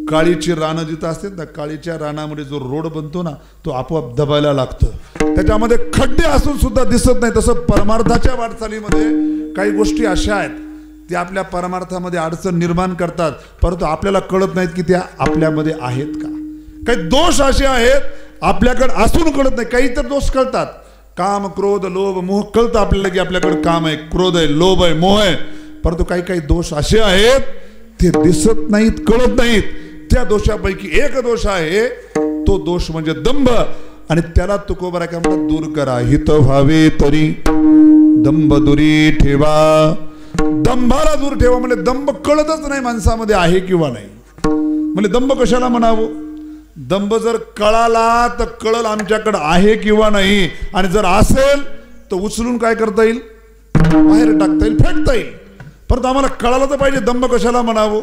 काळीची रानं जिथं असतात ना, काळीच्या रानामध्ये जो रोड बनतो ना, तो आपोआप दबायला लागतो. त्याच्यामध्ये खड्डे असून सुद्धा दिसत नाही. तसं परमार्थाच्या वाटचालीमध्ये काही गोष्टी अशा आहेत, त्या आपल्या परमार्थामध्ये अडचण निर्माण करतात, परंतु आपल्याला कळत नाहीत की त्या आपल्यामध्ये आहेत का. काही दोष असे आहेत आपल्याकडे असून कळत नाही. काही तर दोष कळतात, काम, क्रोध, लोभ, मोह कळतं आपल्याला की आपल्याकडे काम आहे, क्रोध आहे, लोभ आहे, मोह आहे, परंतु काही दोष असे आहेत ते दिसत नाहीत, कळत नाहीत. त्या दोषापैकी एक दोष आहे, तो दोष म्हणजे दंभ. आणि त्याला तुकोबराय काय म्हणतात? दूर करा. हित व्हावे तरी दंभ दुरी ठेवा. दंभाला दूर ठेवा. म्हणजे दंभ कळतच नाही माणसामध्ये आहे किंवा नाही. म्हणजे दंभ कशाला म्हणावं? दंभ जर कळाला तर कळल आमच्याकडे आहे किंवा नाही, आणि जर असेल तर उचलून काय करता येईल? बाहेर टाकता येईल, फेकता येईल. परंतु आम्हाला कळालं तर पाहिजे दंभ कशाला म्हणावं.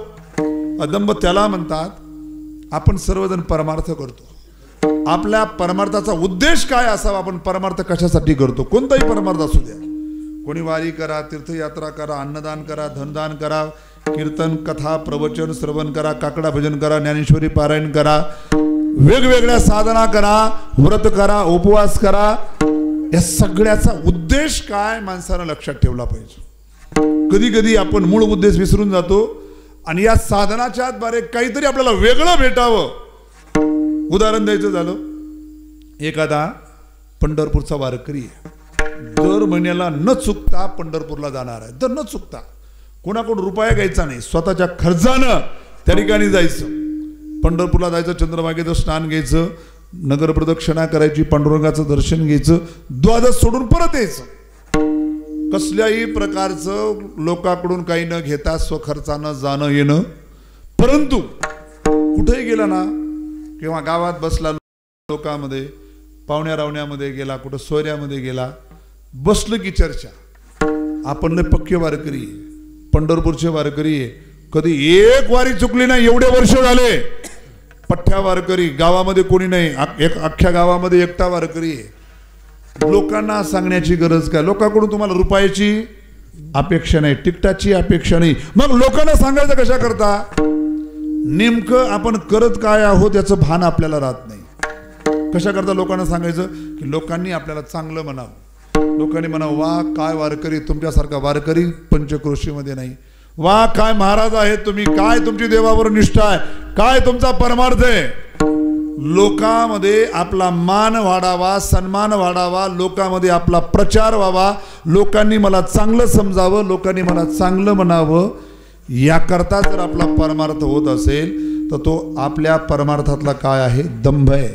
दंभ त्याला म्हणतात, आपण सर्वजण परमार्थ करतो, आपल्या परमार्थाचा उद्देश काय असावा, आपण परमार्थ कशासाठी करतो, कोणताही परमार्थ असू द्या. कोणी वारी करा, तीर्थयात्रा करा, अन्नदान करा, धनदान करा, कीर्तन, कथा, प्रवचन श्रवण करा, काकडा भजन करा, ज्ञानेश्वरी पारायण करा, वेगवेगळ्या साधना करा, व्रत करा, उपवास करा. या सगळ्याचा उद्देश काय माणसानं लक्षात ठेवला पाहिजे. कधी कधी आपण मूळ उद्देश विसरून जातो आणि या साधनाच्या द्वारे काहीतरी आपल्याला वेगळं भेटावं. उदाहरण द्यायचं झालं, एखादा पंढरपूरचा वारकरी आहे, दर महिन्याला न चुकता पंढरपूरला जाणार आहे. तर न चुकता, कोणाकडून रुपया घ्यायचा नाही, स्वतःच्या खर्चानं त्या ठिकाणी जायचं, पंढरपूरला जायचं, चंद्रभागेचं स्नान घ्यायचं, नगर प्रदक्षिणा करायची, पांडुरंगाचं दर्शन घ्यायचं, द्वादश सोडून परत यायचं. कसल्याही प्रकारचं लोकांकडून काही न घेता स्वखर्चानं जाणं येणं. परंतु कुठेही गेला ना, किंवा गावात बसला, लोकांमध्ये पाहुण्या रावण्यामध्ये गेला, कुठं सोयऱ्यामध्ये गेला, बसलं की चर्चा, आपण लय पक्के वारकरी, पंढरपूरचे वारकरी आहे, कधी एक वारी चुकली नाही, एवढे वर्ष झाले. पठ्ठ्या वारकरी, गावामध्ये कोणी नाही, अख्ख्या गावामध्ये एकटा वारकरी आहे. लोकांना सांगण्याची गरज काय? लोकांकडून तुम्हाला रुपयाची अपेक्षा नाही, तिकटाची अपेक्षा नाही. मग लोकांना सांगायचं कशा करता? नेमकं आपण करत काय आहोत याचं भान आपल्याला राहत नाही. कशा करता लोकांना सांगायचं की लोकांनी आपल्याला चांगलं म्हणावं. लोकांनी म्हणावं वा काय वारकरी, तुमच्यासारखा वारकरी पंचक्रोशीमध्ये नाही. वा काय महाराज आहेत तुम्ही, काय तुमची देवावर निष्ठा आहे, काय तुमचा परमार्थ आहे. लोकांमध्ये आपला मान वाढावा, सन्मान वाढावा, लोकांमध्ये आपला प्रचार व्हावा, लोकांनी मला चांगलं समजावं, लोकांनी मला चांगलं म्हणावं, याकरता जर आपला परमार्थ होत असेल तर तो आपल्या परमार्थातला काय आहे? दंभ आहे.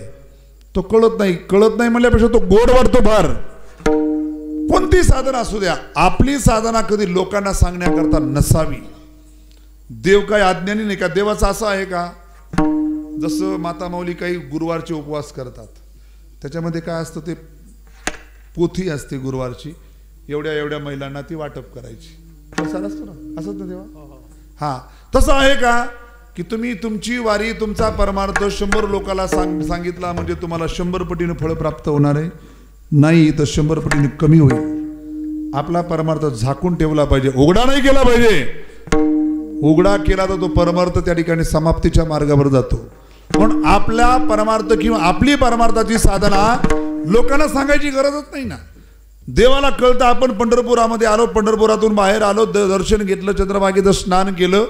तो कळत नाही म्हणल्यापेक्षा तो गोड वाटतो फार. कोणती साधना असू द्या, आपली साधना कधी लोकांना सांगण्याकरता नसावी. देव काय अज्ञानी नाही का? देवाचं असं आहे का? जसं माता माऊली काही गुरुवारचे उपवास करतात, त्याच्यामध्ये काय असतं, ते पोथी असते गुरुवारची, एवढ्या एवढ्या महिलांना ती वाटप करायची. असं असतं ना, असंच ना देवा? हा, तसं आहे का की तुम्ही तुमची वारी, तुमचा परमार्थ 100 लोकांना सांगितला म्हणजे तुम्हाला 100 पटीने फळ प्राप्त होणार आहे? नाही, तर 100 पटीने कमी होईल. आपला परमार्थ झाकून ठेवला पाहिजे, उघडा नाही केला पाहिजे. उघडा केला तर तो परमार्थ त्या ठिकाणी समाप्तीच्या मार्गावर जातो. पण आपला परमार्थ किंवा आपली परमार्थाची साधना लोकांना सांगायची गरजच नाही ना. देवाला कळतं. आपण पंढरपुरामध्ये आलो, पंढरपुरातून बाहेर आलो, दर्शन घेतलं, चंद्रभागेचं स्नान केलं,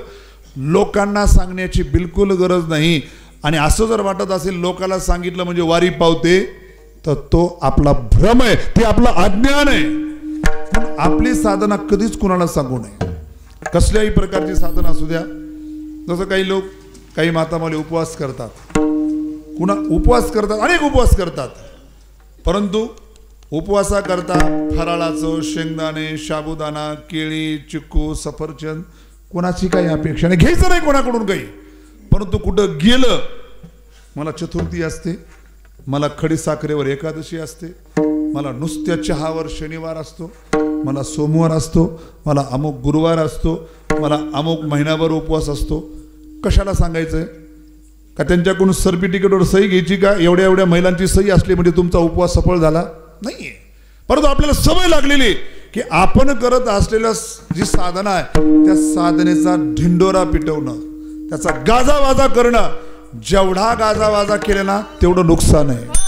लोकांना सांगण्याची बिलकुल गरज नाही. आणि असं जर वाटत असेल लोकांना सांगितलं म्हणजे वारी पावते, तर तो आपला भ्रम आहे, ते आपलं अज्ञान आहे. पण आपली साधना कधीच कुणाला सांगू नये. कसल्याही प्रकारची साधना असू द्या. जसं काही लोक, काही माता माऊली उपवास करतात, उपवास करतात, अनेक उपवास करतात, परंतु उपवासा करता फराळाचं शेंगदाणे, साबुदाणा, केळी, चिक्कू, सफरचंद कोणाची काही अपेक्षा नाही, घ्यायचं नाही कोणाकडून काही. परंतु कुठं गेलं, मला चतुर्थी असते, मला खडी साखरेवर एकादशी असते, मला नुसत्या चहावर शनिवार असतो, मला सोमवार असतो, मला अमुक गुरुवार असतो, मला अमुक महिनाभर उपवास असतो. कशाला सांगायचंय? का त्यांच्याकडून सर्टिफिकेटवर सही घ्यायची का? एवढ्या एवढ्या महिलांची सही असली म्हणजे तुमचा उपवास सफळ झाला नाहीये. परंतु आपल्याला सवय लागलेली की आपण करत असलेल्या जी साधना आहे त्या साधनेचा ढिंडोरा पिटवणं, त्याचा गाजावाजा करणं. जेवढा गाजावाजा केला ना तेवढं नुकसान आहे.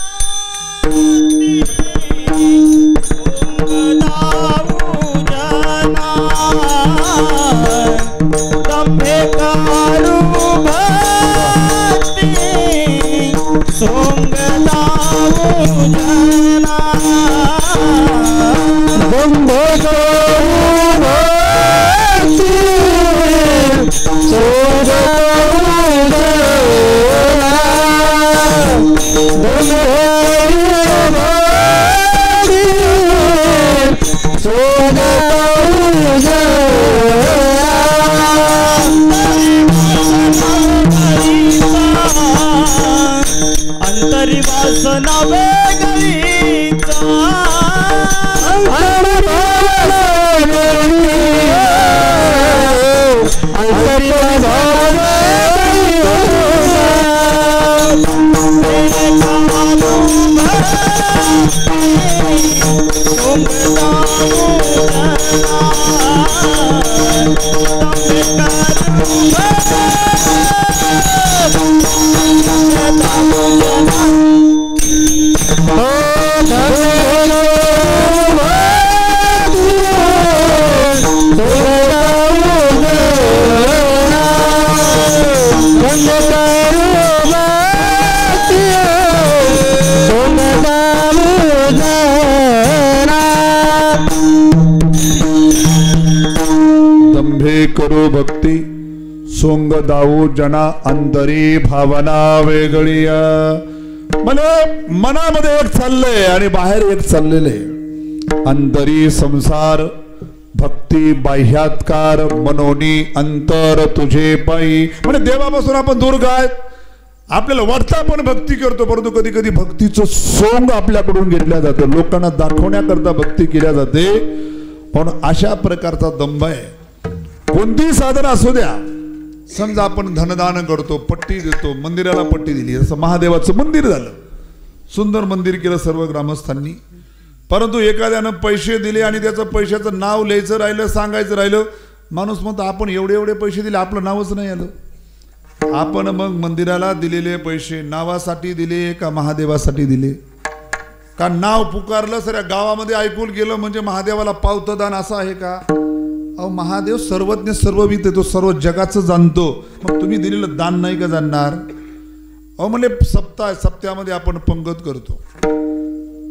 करो भक्ती सोंग दाऊ जना अंतरी भावना वेगळी. म्हणजे मनामध्ये एक चाललंय आणि बाहेर एक चाललेले. अंतरी संसार भक्ती बाह्यात्कार मनोनी अंतर तुझे पायी. म्हणजे देवापासून आपण दूर काय? आपल्याला वाटतं आपण भक्ती करतो, परंतु कधी कधी भक्तीचं सोंग आपल्याकडून घेतल्या जातं, लोकांना दाखवण्याकरता भक्ती केल्या जाते. पण अशा प्रकारचा दंभ आहे. कोणतीही साधना असू द्या. समजा आपण धनदान करतो, पट्टी देतो, मंदिराला पट्टी दिली, जसं महादेवाचं मंदिर झालं, सुंदर मंदिर केलं सर्व ग्रामस्थांनी. परंतु एखाद्यानं पैसे दिले आणि त्याचं पैशाचं नाव लिहायचं राहिलं, सांगायचं राहिलं, माणूस म्हणतो आपण एवढे एवढे पैसे दिले, आपलं नावच नाही आलं. आपण मग मंदिराला दिलेले पैसे नावासाठी दिले का महादेवासाठी दिले? का नाव पुकारलं सर गावामध्ये ऐकून गेलं म्हणजे महादेवाला पावतं दान असं आहे का? अहो महादेव सर्वज्ञ सर्वविद आहे, तो सर्व जगाचं जाणतो. मग तुम्ही दिलेलं दान नाही का जाणणार? अहो म्हणजे सप्त्यामध्ये आपण पंगत करतो.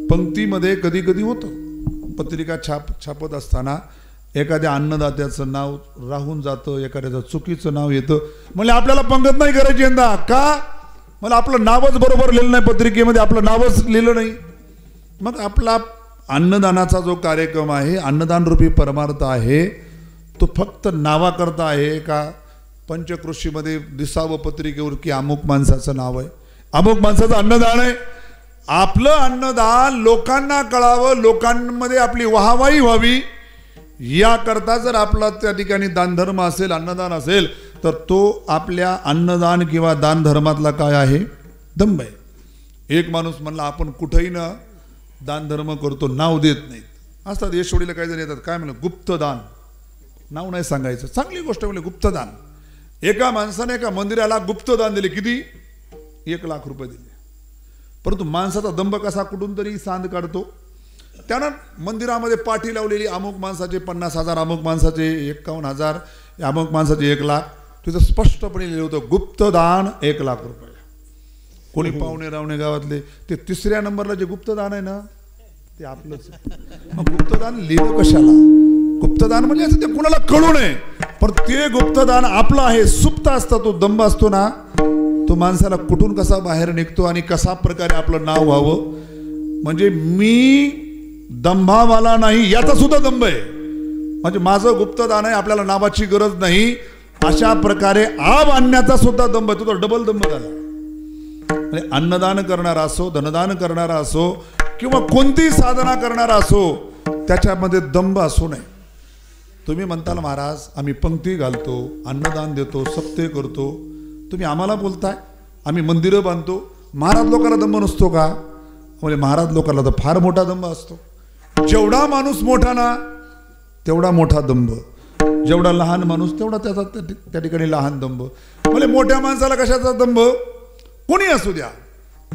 पंक्तीमध्ये कधी कधी होतं पत्रिका छापत असताना एखाद्या अन्नदात्याचं नाव राहून जातं, एखाद्याचं चुकीचं नाव येतं. म्हणजे आपल्याला पंगत नाही करायची यंदा का? मला आपलं नावच बरोबर लिहिलं नाही पत्रिकेमध्ये, आपलं नावच लिहिलं नाही. मग आपला अन्नदानाचा जो कार्यक्रम आहे, अन्नदान रूपी परमार्थ आहे, तो फक्त नावाकरता आहे का? पंचकृषीमध्ये दिसावं पत्रिकेवर की अमुक माणसाचं नाव आहे, अमुक माणसाचं अन्नदान आहे. आपलं अन्नदान लोकांना कळावं, लोकांमध्ये आपली वाहवाही व्हावी, याकरता जर आपला त्या ठिकाणी दानधर्म असेल, अन्नदान असेल, तर तो आपल्या अन्नदान किंवा दान धर्मातला काय आहे? दंभ आहे. एक माणूस म्हणला आपण कुठेही ना दान धर्म करतो, नाव देत नाहीत. असतात यशवडीला काही जण येतात, काय म्हणलं गुप्तदान, नाव नाही सांगायचं, चांगली गोष्ट म्हणजे गुप्तदान. एका माणसाने एका मंदिराला गुप्तदान दिले, किती? 1 लाख रुपये दिले. परंतु माणसाचा दंभ कसा कुठून तरी सांद काढतो. त्यानं मंदिरामध्ये पाठी लावलेली अमुक माणसाचे 50,000, अमुक माणसाचे 51,000, अमुक माणसाचे 1 लाख, तिथं स्पष्टपणे लिहिलं होतं गुप्तदान 1 लाख रुपये. कोणी पाहुणे रावणे गावातले ते 3ऱ्या नंबरला जे गुप्तदान आहे ना ते आपलंच. मग गुप्तदान लिहिलं कशाला? गुप्तदान म्हणजे असं ते कुणाला कळू नये, पण ते गुप्तदान आपलं आहे, सुप्त असतं. तो दंभ असतो ना, तो माणसाला कुठून कसा बाहेर निघतो आणि कसा प्रकारे आपलं नाव व्हावं. म्हणजे मी दंभावाला नाही याचा सुद्धा दंभ आहे. म्हणजे माझं गुप्तदान आहे, आपल्याला नावाची गरज नाही, अशा प्रकारे आब आणण्याचा सुद्धा दंभ आहे. तो डबल दंभ झाला. म्हणजे अन्नदान करणारा असो, धनदान करणारा असो किंवा कोणतीही साधना करणारा असो, त्याच्यामध्ये दंभ असू नये. तुम्ही म्हणताल महाराज आम्ही पंक्ती घालतो, अन्नदान देतो, सप्ते करतो, तुम्ही आम्हाला बोलताय आम्ही मंदिरं बांधतो, महाराज लोकांना दंभ नसतो का? म्हणजे महाराज लोकांना तर फार मोठा दंभ असतो. जेवढा माणूस मोठा ना तेवढा मोठा दंभ, जेवढा लहान माणूस तेवढा त्याचा त्या ठिकाणी लहान दंभ. म्हणजे मोठ्या माणसाला कशाचा दंभ? कोणी असू द्या,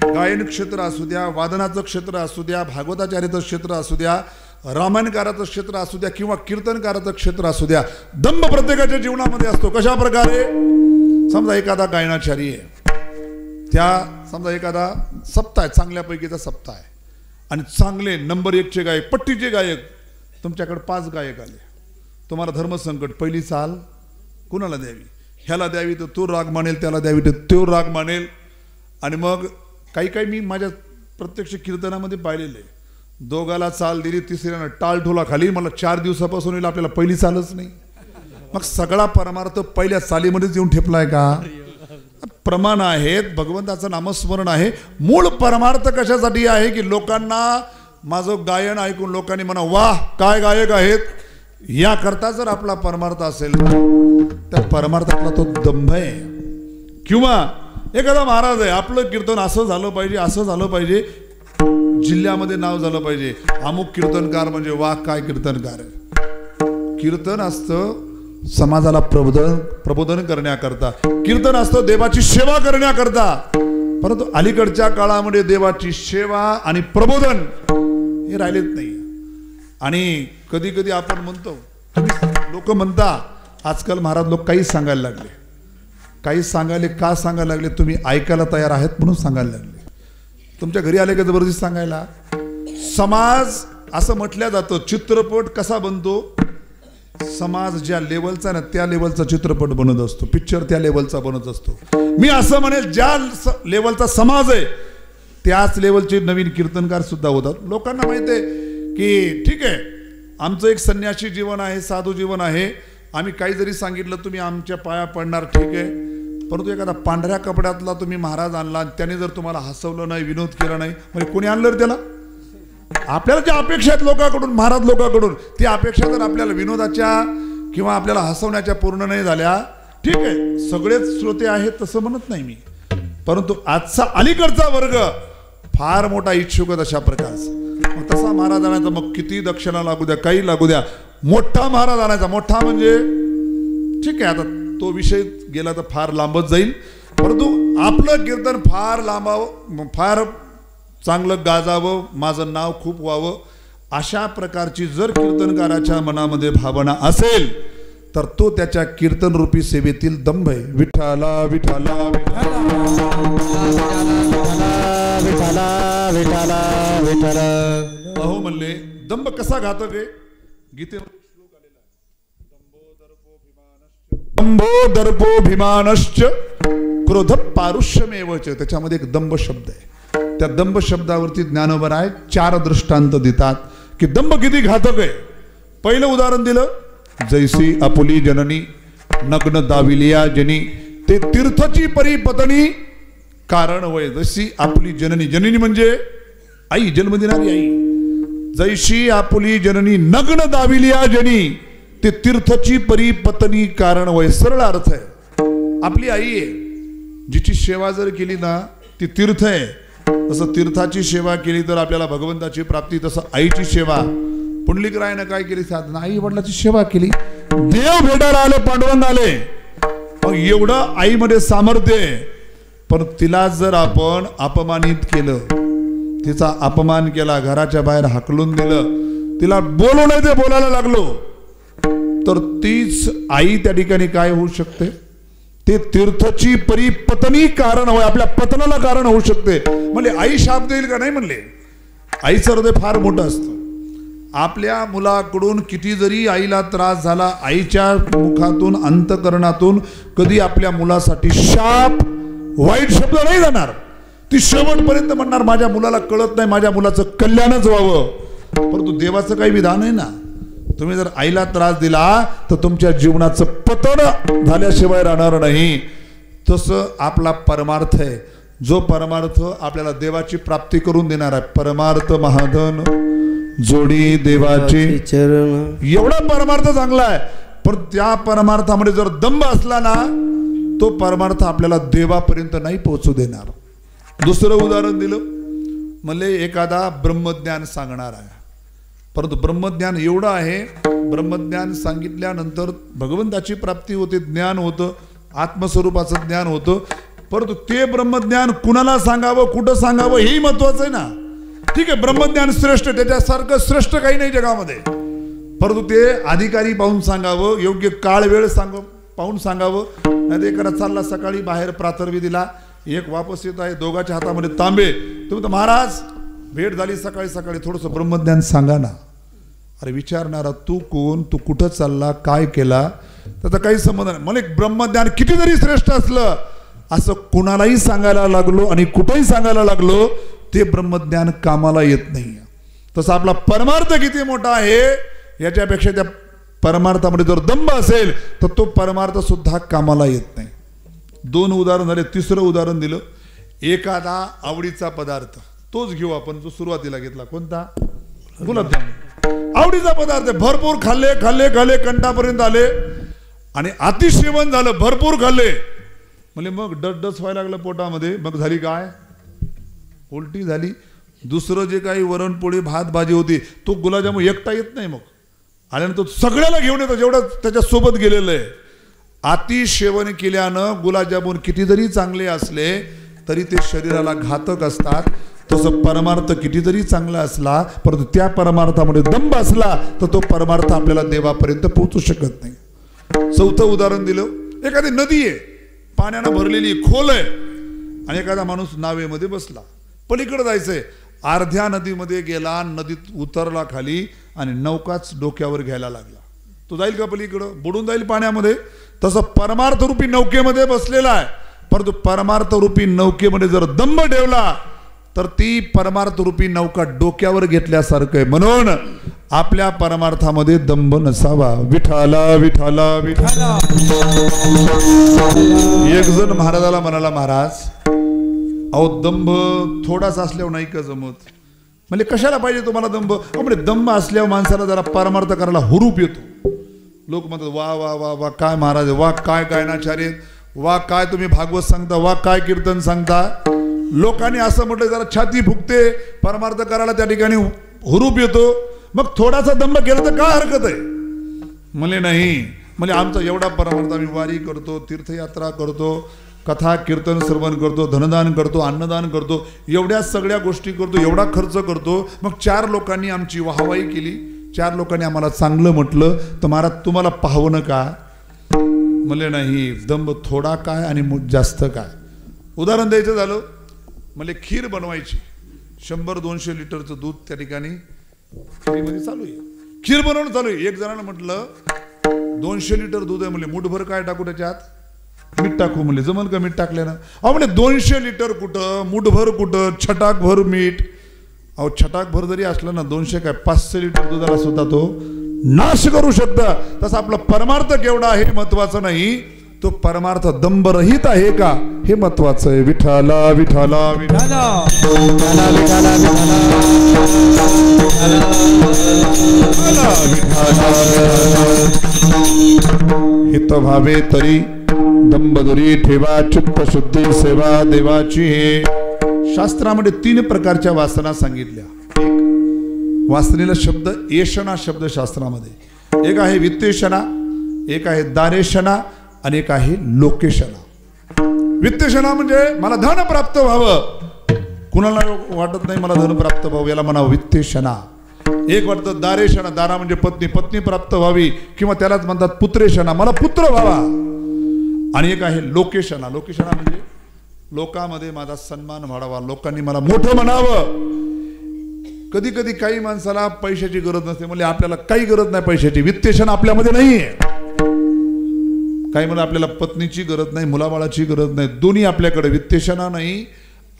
गायन क्षेत्र असू द्या, वादनाचं क्षेत्र असू द्या, भागवताचार्याचं क्षेत्र असू द्या, रामायणकाराचं क्षेत्र असू द्या किंवा कीर्तनकाराचं क्षेत्र असू द्या, दंभ प्रत्येकाच्या जीवनामध्ये असतो. कशा प्रकारे? समजा एखादा गायनाचारी आहे, त्या समजा एखादा सप्ताह आहे, चांगल्यापैकीचा सप्ताह आहे आणि चांगले नंबर 1चे गायक, पट्टीचे गायक, तुमच्याकडे 5 गायक आले. तुम्हाला धर्मसंकट, पहिली चाल कुणाला द्यावी? ह्याला द्यावी तर तो राग मानेल, त्याला द्यावी तर तो राग मानेल. आणि मग काही मी माझ्या प्रत्यक्ष कीर्तनामध्ये पाहिलेलं आहे, दोघाला चाल दिली, तिसऱ्यानं टाळ ठोला खाली, मला 4 दिवसापासून येईल, आपल्याला पहिली चालच नाही. मग सगळा परमार्थ पहिल्या चालीमध्येच येऊन ठेपलाय का? प्रमाण आहेत, भगवंताचं नामस्मरण आहे. मूळ परमार्थ कशासाठी आहे की लोकांना माझं गायन ऐकून लोकांनी म्हणा वाह काय गायक आहेत, याकरता जर आपला परमार्थ असेल तर परमार्थातला तो दंभ आहे. किंवा एखादा महाराज आहे, आपलं कीर्तन असं झालं पाहिजे, असं झालं पाहिजे, जिल्ह्यामध्ये नाव झालं पाहिजे, अमुक कीर्तनकार म्हणजे वाह काय कीर्तनकार आहे. कीर्तन असतं समाजाला प्रबोधन करण्याकरता, कीर्तन असतं देवाची सेवा करण्याकरता. परंतु अलीकडच्या काळामध्ये देवाची सेवा आणि प्रबोधन हे राहिलेच नाही. आणि कधी कधी आपण म्हणतो, लोक म्हणता आजकाल महाराज लोक काही सांगायला लागले, काही सांगायले. का सांगायला लागले? तुम्ही ऐकायला तयार आहेत म्हणून सांगायला लागले. तुमच्या घरी आले का जबरदस्ती सांगायला? समाज असं म्हटलं जातं, चित्रपट कसा बनतो? समाज ज्या लेवलचा ना त्या लेवलचा चित्रपट बनत असतो, पिक्चर त्या लेवलचा बनत असतो. मी असं म्हणेल ज्या लेवलचा समाज आहे त्याच लेवलचे नवीन कीर्तनकार सुद्धा होतात. लोकांना माहिती आहे की ठीक आहे आमचं एक संन्यासी जीवन आहे, साधू जीवन आहे, आम्ही काही जरी सांगितलं तुम्ही आमच्या पाया पडणार, ठीक आहे. परंतु एखादा पांढऱ्या कपड्यातला तुम्ही महाराज आणला, त्याने जर तुम्हाला हसवलं नाही, विनोद केला नाही, म्हणजे कोणी आणलं त्याला? आपल्याला ज्या अपेक्षा आहेत लोकांकडून, महाराज लोकांकडून, ती अपेक्षा जर आपल्याला विनोदाच्या किंवा आपल्याला हसवण्याच्या पूर्ण नाही झाल्या, ठीक आहे सगळेच श्रोते आहेत तसं म्हणत नाही मी, परंतु आजचा अलीकडचा वर्ग फार मोठा इच्छुक अशा प्रकारचा. तसा महाराज आणायचा, मग किती दक्षिणा लागू द्या, काही लागू द्या, मोठा महाराज आणायचा. मोठा म्हणजे ठीक आहे, आता तो विषय गेला तर फार लांबच जाईल, परंतु आपलं कीर्तन फार लांबावं, फार चांगलं गाजावं, माझं नाव खूप व्हावं, अशा प्रकारची जर कीर्तनकाराच्या मनामध्ये भावना असेल तर तो त्याच्या कीर्तन रूपी सेवेतील दंभ आहे. विठ्ठला विठ्ठला अहो म्हणले दंभ कसा घातक आहे. गीतेमध्ये श्लोक आलेला आहे, दंभो दर्पो भीमानश्च क्रोध पारुष्यमेवच. त्याच्यामध्ये एक दंभ शब्द आहे. त्या दंभ शब्दावरती ज्ञानोबराय 4 दृष्टांत देतात की दंभ किती घातक आहे. पहिलं उदाहरण दिलं, जैसी आपुली जननी नग्न दाविलिया जनी ते तीर्थची परिपत्नी कारण वय. जशी आपली जननी, जननी म्हणजे आई, जन्म देणारी आई. जैशी आपुली जननी नग्न दाविलिया जनी ते तीर्थची परिपत्नी कारण वय. सरळ अर्थ आहे, आपली आई आहे, जिची सेवा जर केली ना ती तीर्थ आहे. तसं तीर्थाची सेवा केली तर आपल्याला भगवंताची प्राप्ती, तसं आईची सेवा. पुंडलिकरायनं काय केली साधना, आई वडिलाची सेवा केली. देव भेटायला आले, पांडुरंग आले, मग एवढं आईमध्ये सामर्थ्य आहे. पण तिला जर आपण अपमानित केलं, तिचा अपमान केला, घराच्या बाहेर हाकलून दिलं, तिला बोलू नाही ते बोलायला लागलो, तर तीच आई त्या ठिकाणी काय होऊ शकते, ते तीर्थची परिपत्नी कारण होय, आपल्या पतनाला कारण होऊ शकते. म्हणजे आई शाप देईल का, नाही म्हणले. आईचं हृदय फार मोठं असतं. आपल्या मुलाकडून किती जरी आईला त्रास झाला, आईच्या मुखातून अंतकरणातून कधी आपल्या मुलासाठी शाप, वाईट शब्द नाही जाणार. ती शेवटपर्यंत म्हणणार माझ्या मुलाला कळत नाही, माझ्या मुलाचं कल्याणच व्हावं. परंतु देवाचं काही विधान आहे ना, तुम्ही जर आईला त्रास दिला तर तुमच्या जीवनाचं पतन झाल्याशिवाय राहणार नाही. तसं आपला परमार्थ आहे, जो परमार्थ आपल्याला देवाची प्राप्ती करून देणार आहे. परमार्थ महाधन जोडी देवाची चरण, एवढा परमार्थ चांगला आहे. पण त्या परमार्थामध्ये जर दंभ असला ना, तो परमार्थ आपल्याला देवापर्यंत नाही पोहोचू देणार. दुसरं उदाहरण दिलं, म्हणजे एखादा ब्रह्मज्ञान सांगणार आहे, परंतु ब्रह्मज्ञान एवढं आहे, ब्रह्मज्ञान सांगितल्यानंतर भगवंताची प्राप्ती होते, ज्ञान होतं, आत्मस्वरूपाचं ज्ञान होतं. परंतु ते ब्रह्मज्ञान कुणाला सांगावं, कुठं सांगावं, हेही महत्वाचं आहे ना. ठीक आहे, ब्रह्मज्ञान श्रेष्ठ, त्याच्यासारखं श्रेष्ठ काही नाही जगामध्ये, परंतु ते अधिकारी पाहून सांगावं, योग्य काळ वेळ पाहून सांगावं. नाही एखादा चालला सकाळी बाहेर प्रातर्विधीला, एक वापस येत आहे, दोघांच्या हातामध्ये तांबे, तुम्ही तर महाराज भेट झाली सकाळी सकाळी, थोडंसं ब्रह्मज्ञान सांगा ना. अरे विचारणारा तू कोण, तू कुठं चालला, काय केला, त्याचा काही संबंध नाही. मला एक ब्रह्मज्ञान किती जरी श्रेष्ठ असलं, असं कुणालाही सांगायला लागलो आणि कुठंही सांगायला लागलो, ते ब्रह्मज्ञान कामाला येत नाही. तसं आपला परमार्थ किती मोठा आहे, याच्यापेक्षा त्या परमार्थामध्ये जर दंभ असेल तर तो परमार्थ सुद्धा कामाला येत नाही. 2 उदाहरण झाले. तिसरं उदाहरण दिलं, एखादा आवडीचा पदार्थ, तोच घेऊ आपण जो सुरुवातीला घेतला, कोणता, गुलाबजामुन. आवडीचा पदार्थ, भरपूर खाल्ले खाल्ले खाल्ले, कंटापर्यंत आले आणि अतिसेवन झालं, भरपूर खाल्ले, म्हणजे मग डस व्हायला लागलं पोटामध्ये. मग झाली काय, उलटी झाली. दुसरं जे काही वरणपोळी भात भाजी होती, तो गुलाबजामुन एकटा येत नाही, मग आल्यानंतर सगळ्याला घेऊन येतो जेवढं त्याच्यासोबत गेलेलं आहे. अतिसेवन केल्यानं गुलाबजामुन किती जरी चांगले असले तरी ते शरीराला घातक असतात. तसं परमार्थ किती जरी चांगला असला, परंतु त्या परमार्थामध्ये दंभ असला तर तो परमार्थ आपल्याला देवापर्यंत पोहोचू शकत नाही. 4थं उदाहरण दिलं, एखादी नदी आहे, पाण्यानं भरलेली, खोल आहे, आणि एखादा माणूस नावेमध्ये बसला, पलीकडे जायचंय, अर्ध्या नदीमध्ये गेला, नदीत उतरला खाली आणि नौकाच डोक्यावर घ्यायला लागला. तो जाईल का पलीकडं, बुडून जाईल पाण्यामध्ये. तसं परमार्थ रूपी नौकेमध्ये बसलेला आहे, परंतु परमार्थ रूपी नौकेमध्ये जर दंभ ठेवला तर ती परमार्थ रूपी नौका डोक्यावर घेतल्यासारखं आहे. म्हणून आपल्या परमार्थामध्ये दंभ नसावा. विठाला विठाला विठाला. एक जण महाराजाला म्हणाला, महाराज अहो दंभ थोडासा असल्यावर नाही का जमत. म्हणजे कशाला पाहिजे तुम्हाला दंभ. म्हणजे दंभ असल्यावर माणसाला जरा परमार्थ करायला हुरूप येतो. लोक म्हणतात वा वा वा वा काय महाराज, वा काय गायनाचार्य, वा काय तुम्ही भागवत सांगता, वा काय कीर्तन सांगता. लोकांनी असं म्हटलं जरा छाती फुगते, परमार्थ करायला त्या ठिकाणी हुरूप येतो, मग थोडासा दंभ केला तर काय हरकत आहे? म्हणले नाही, म्हणजे आमचा एवढा परमार्थ, आम्ही वारी करतो, तीर्थयात्रा करतो, कथा कीर्तन श्रवण करतो, धनदान करतो, अन्नदान करतो, एवढ्या सगळ्या गोष्टी करतो, एवढा खर्च करतो, मग 4 लोकांनी आमची वाहवाही केली, 4 लोकांनी आम्हाला चांगलं म्हटलं, तर महाराज तुम्हाला पाहवं का? म्हणले नाही, दंभ थोडा काय आणि जास्त काय? उदाहरण द्यायचं झालं, म्हणजे खीर बनवायची, 100-200 लिटरचं दूध त्या ठिकाणी खीरीमध्ये चालू आहे, खीर बनवणं चालू आहे. एक जणांना म्हटलं 200 लिटर दूध आहे, म्हणले मुठभर काय टाकू त्याच्यात? मीठ टाकू. म्हणले जमल का मीठ टाकल्यानं? अहो म्हणजे 200 लिटर कुठं, मुठभर कुठं, छटाकभर मीठ. अहो छटाकभर जरी असलं ना, 200 काय 500 लिटर दुधाला सुद्धा तो नाश करू शकता. तसं आपला परमार्थ केवढा आहे महत्वाचं नाही, तो परमार्थ दंभरहित आहे का हे महत्वाचं आहे. विठाला विठाला विठाला हित भावे तरी दंबदुरी ठेवा, चित्त शुद्धी सेवा देवाची. हे शास्त्रामध्ये 3 प्रकारच्या वासना सांगितल्या. एक वासनेला शब्द येषणा शब्द शास्त्रामध्ये, एक आहे वित्तेषणा, एक आहे दारेषणा आणि एक आहे लोकेषणा. वित्तेषणा म्हणजे मला धन प्राप्त व्हावं, कुणाला वाटत नाही मला धन प्राप्त व्हावं, याला म्हणावं वित्तेषणा. एक वाटतं दारेषणा, दारा म्हणजे पत्नी, पत्नी प्राप्त व्हावी, किंवा त्यालाच म्हणतात पुत्रेषणा, मला पुत्र व्हावा. आणि एक आहे लोकेषणा, लोकेषणा म्हणजे लोकांमध्ये माझा सन्मान वाढावा, लोकांनी मला मोठं म्हणावं. कधी कधी काही माणसाला पैशाची गरज नसते, म्हणजे आपल्याला काही गरज नाही पैशाची, वित्तेषणा आपल्यामध्ये नाही आहे. काही म्हणून आपल्याला पत्नीची गरज नाही, मुलाबाळाची गरज नाही, दोन्ही आपल्याकडे, वित्तेषणा नाही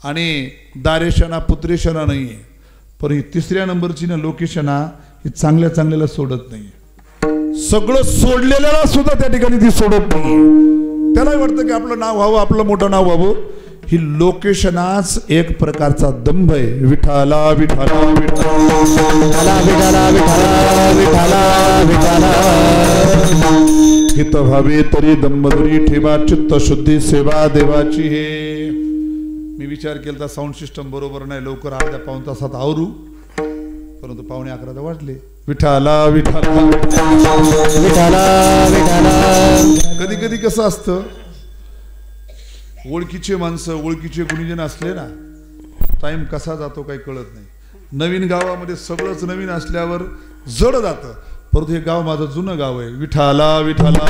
आणि दारेषणा पुत्रेषणा नाही आहे. पण ही 3ऱ्या नंबरची ना लोकेषणा, ही चांगल्या चांगल्याला सोडत नाही, सगळं सोडलेल्याला सुद्धा त्या ठिकाणी ती सोडत नाही. त्यालाही वाटतं की आपलं नाव व्हावं, आपलं मोठं नाव व्हावं. ही लोकेशनाच एक प्रकारचा दंभ आहे. विठाला विठाला विठाला विठाला विठाला विठाला हित भावे तरी दंबदुरी ठेवा, चित्त शुद्धी सेवा देवाची. हे मी विचार केला, साऊंड सिस्टम बरोबर नाही, लवकर अर्ध्या पाऊण तासात आवरू, परंतु 11:15 वाजले. विठाला विठाला विठाला विठाला. कधी कधी कसं असतं, ओळखीचे माणसं, ओळखीचे गुणीजन असले ना, टाइम कसा जातो काही कळत नाही. नवीन गावामध्ये सगळंच नवीन असल्यावर जड जातं, परंतु हे गाव माझं जुनं गाव आहे. विठाला विठाला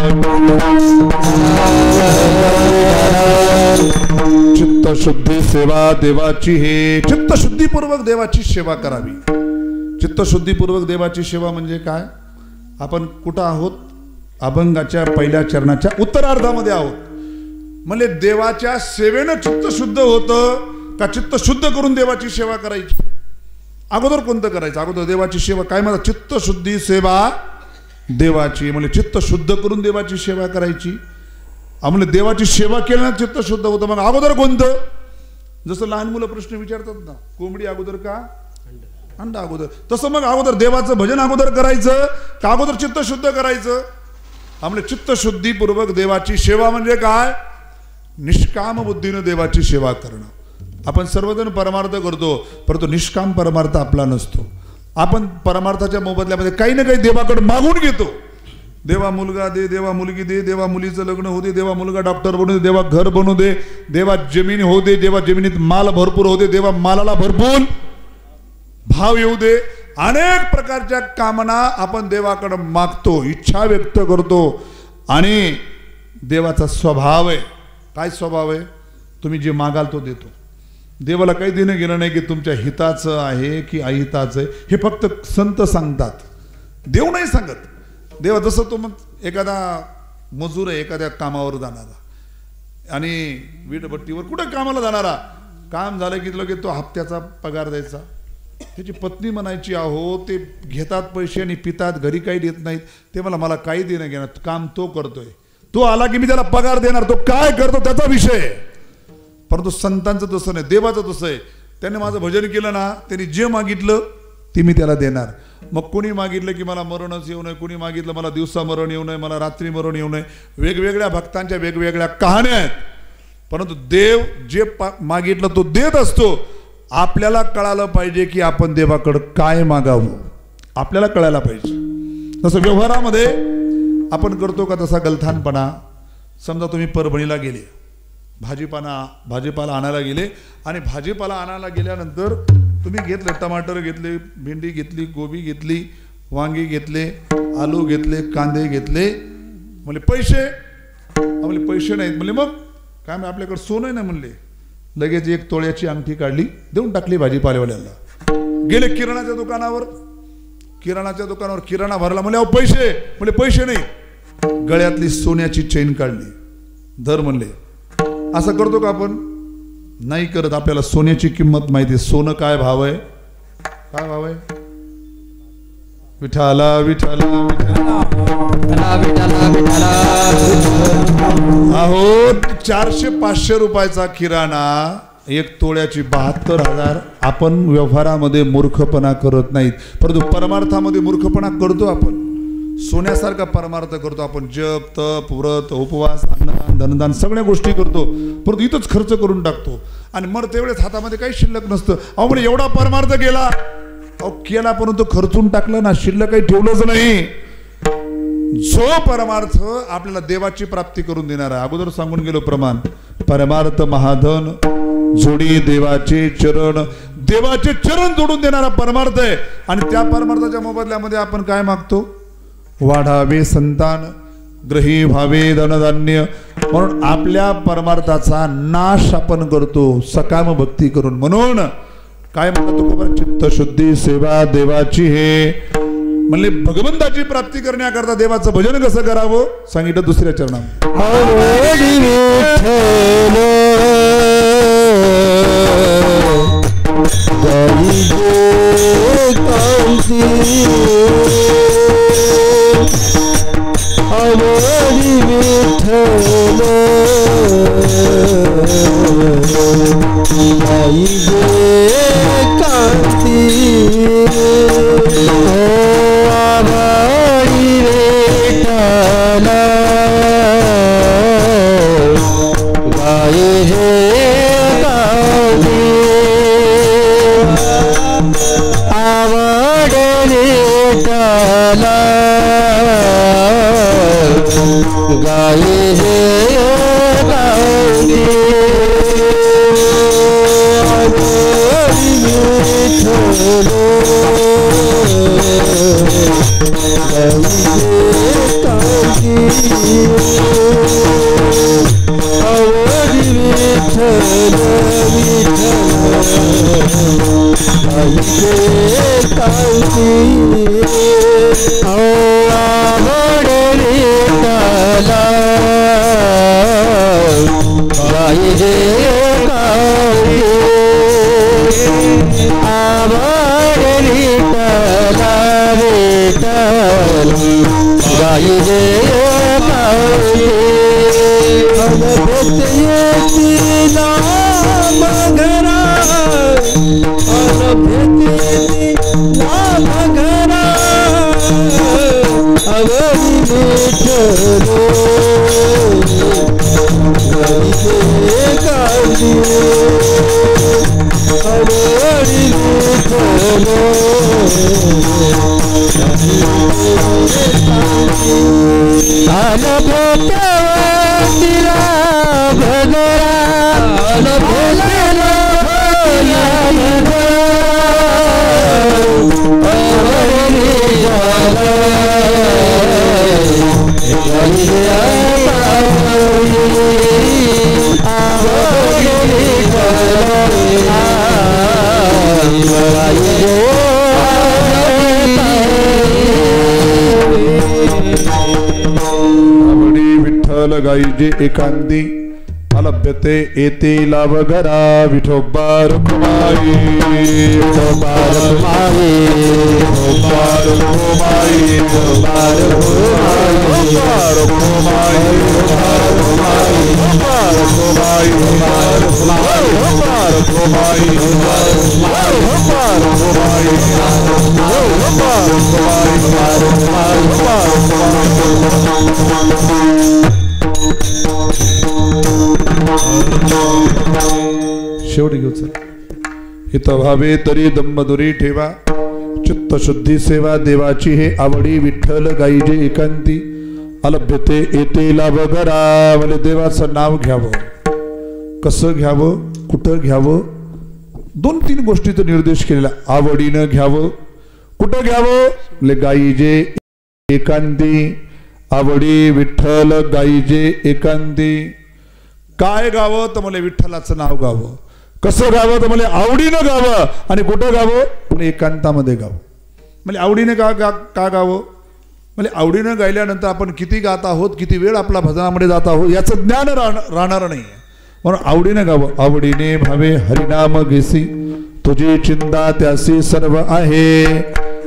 चित्तशुद्धी सेवा देवाची. हे चित्तशुद्धीपूर्वक देवाची सेवा करावी. चित्तशुद्धीपूर्वक देवाची सेवा म्हणजे काय? आपण कुठं आहोत? अभंगाच्या पहिल्या चरणाच्या उत्तरार्धामध्ये आहोत. म्हणजे देवाच्या सेवेनं चित्त शुद्ध होतं का चित्त शुद्ध करून देवाची सेवा करायची? अगोदर कोणतं करायचं? अगोदर देवाची सेवा. काय म्हणा? चित्तशुद्धी सेवा देवाची. म्हणजे चित्त शुद्ध करून देवाची सेवा करायची. म्हणजे देवाची सेवा केल्यानं चित्त शुद्ध होतं. मग अगोदर कोणतं? जसं लहान मुलं प्रश्न विचारतात ना, कोंबडी अगोदर का अंडा अगोदर, तसं मग अगोदर देवाचं भजन अगोदर करायचं का अगोदर चित्त शुद्ध करायचं? म्हणजे चित्तशुद्धीपूर्वक देवाची सेवा म्हणजे काय? निष्काम बुद्धीनं देवाची सेवा करणं. आपण सर्वजण परमार्थ करतो, परंतु निष्काम परमार्थ आपला नसतो. आपण परमार्थाच्या मोबदल्यामध्ये काही ना काही देवाकडे मागून घेतो. देवा मुलगा दे, देवा मुलगी दे, देवा मुलीचं लग्न होऊ दे, देवा मुलगा डॉक्टर बनू दे, देवा घर बनू दे, देवा जमीन होऊ दे, देवा जमिनीत माल भरपूर होऊ दे, देवा मालाला भरपूर भाव येऊ दे. अनेक प्रकारच्या कामना आपण देवाकडे मागतो, इच्छा व्यक्त करतो. आणि देवाचा स्वभाव आहे. काय स्वभाव आहे? तुम्ही जे मागाल तो देतो. देवाला काही देणं गेलं नाही की तुमच्या हिताचं आहे की अहिताचं आहे, हे फक्त संत सांगतात, देव नाही सांगत. देव जसं तो मग एखादा मजूर आहे, एखाद्या कामावर जाणारा आणि वीटभट्टीवर कुठं कामाला जाणारा, काम झालं की लगेच तो हप्त्याचा पगार द्यायचा. त्याची पत्नी म्हणायची, अहो ते घेतात पैसे आणि पितात, घरी काही देत नाहीत, ते मला काही देणं घेणार, काम तो करतोय, तो आला की मी त्याला पगार देणार, तो काय करतो त्याचा विषय. परंतु संतांचं तसं नाही, देवाचं तसं आहे. त्याने माझं भजन केलं ना, त्यांनी जे मागितलं ते मी त्याला देणार. मग कोणी मागितलं की मला मरणच येऊ नये, कोणी मागितलं मला दिवसा मरण येऊ नये, मला रात्री मरण येऊ नये. वेगवेगळ्या भक्तांच्या वेगवेगळ्या कहाण्या आहेत. परंतु देव जे मागितलं तो देत असतो. आपल्याला कळालं पाहिजे की आपण देवाकडं काय मागावं, आपल्याला कळायला पाहिजे. तसं व्यवहारामध्ये आपण करतो का तसा गलथानपणा. समजा तुम्ही परभणीला गेले, भाजीपाला आणायला गेले आणि भाजीपाला आणायला गेल्यानंतर तुम्ही घेतले टमाटर घेतले, भेंडी घेतली, गोबी घेतली, वांगी घेतले, आलू घेतले, कांदे घेतले. म्हणले पैसे, म्हणले पैसे नाहीत. म्हणले मग काय, मग आपल्याकडे सोनं नाही. म्हणले लगेच 1 तोळ्याची अंगठी काढली, देऊन टाकली भाजीपालेवाल्याला. गेले किराणाच्या दुकानावर, किराणा भरला. म्हणले अहो पैसे, म्हणले पैसे नाही. गळ्यातली सोन्याची चेन काढली, धर म्हणले. असं करतो का आपण? नाही करत. आपल्याला सोन्याची किंमत माहिती. सोनं काय भाव आहे, काय भाव आहे? विठाला विठाला अहो 400-500 रुपयाचा किराणा, 1 तोळ्याची 72,000. आपण व्यवहारामध्ये मूर्खपणा करत नाहीत, परंतु परमार्थामध्ये मूर्खपणा करतो. आपण सोन्यासारखा परमार्थ करतो. आपण जप, तप, व्रत, उपवास, अन्नदान, धनदान सगळ्या गोष्टी करतो, परंतु इथंच खर्च करून टाकतो. आणि मरते वेळेस हातामध्ये काही शिल्लक नसतं. अहो म्हणजे एवढा परमार्थ केला, अहो केला परंतु खर्चून टाकलं ना, शिल्लक काही ठेवलंच नाही. जो परमार्थ आपल्याला देवाची प्राप्ती करून देणार आहे, अगोदर सांगून गेलो प्रमाण. परमार्थ महाधन जोडी देवाचे चरण, देवाचे चरण जोडून देणारा परमार्थ आहे. आणि त्या परमार्थाच्या मोबदल्यामध्ये आपण काय मागतो? वाढावे संतान, ग्रही व्हावे धनधान्य. म्हणून आपल्या परमार्थाचा नाश आपण करतो सकाम भक्ती करून. म्हणून काय म्हणतो खबर? चित्तशुद्धी सेवा देवाची हे. म्हणले भगवंताची प्राप्ती करण्याकरता देवाचं भजन कसं करावं सांगितलं दुसऱ्या चरणात. गाईजे एकांती अलभ्यते येते लाभ घरा विठोबा रुक्माई विठोबा रुक्माई विठोबा रुक्माई विठोबा रुक्माई विठोबा रुक्माई विठोबा रुक्माई विठोबा रुक्माई विठोबा रुक्माई विठोबा रुक्माई विठोबा रुक्माई विठोबा रुक्माई शेवटी घेऊ. चल हित व्हावे तरी दंबदुरी ठेवा चित्त शुद्धी सेवा देवाची हे आवडी विठ्ठल गाईजे एकांती अलभ्यते येते लाभ घरा मला देवाचं नाव घ्यावं कसं घ्यावं कुठं घ्यावं 2-3 गोष्टीचा निर्देश केलेला आवडीनं घ्यावं कुठं घ्यावं ले गाईजे एकांती आवडी विठ्ठल गाईजे एकांती काय गावं तर मला विठ्ठलाचं नाव गावं कसं गावं तर मला आवडीनं गावं आणि कुठं गावं एकांतामध्ये गावं म्हणजे आवडीने का गावं म्हणजे आवडीनं गायल्यानंतर आपण किती गात आहोत किती वेळ आपला भजनामध्ये जात आहोत याचं ज्ञान राहणार नाही म्हणून आवडीने गावं आवडीने भावे हरिनाम घेसी तुझी चिंता त्यासी सर्व आहे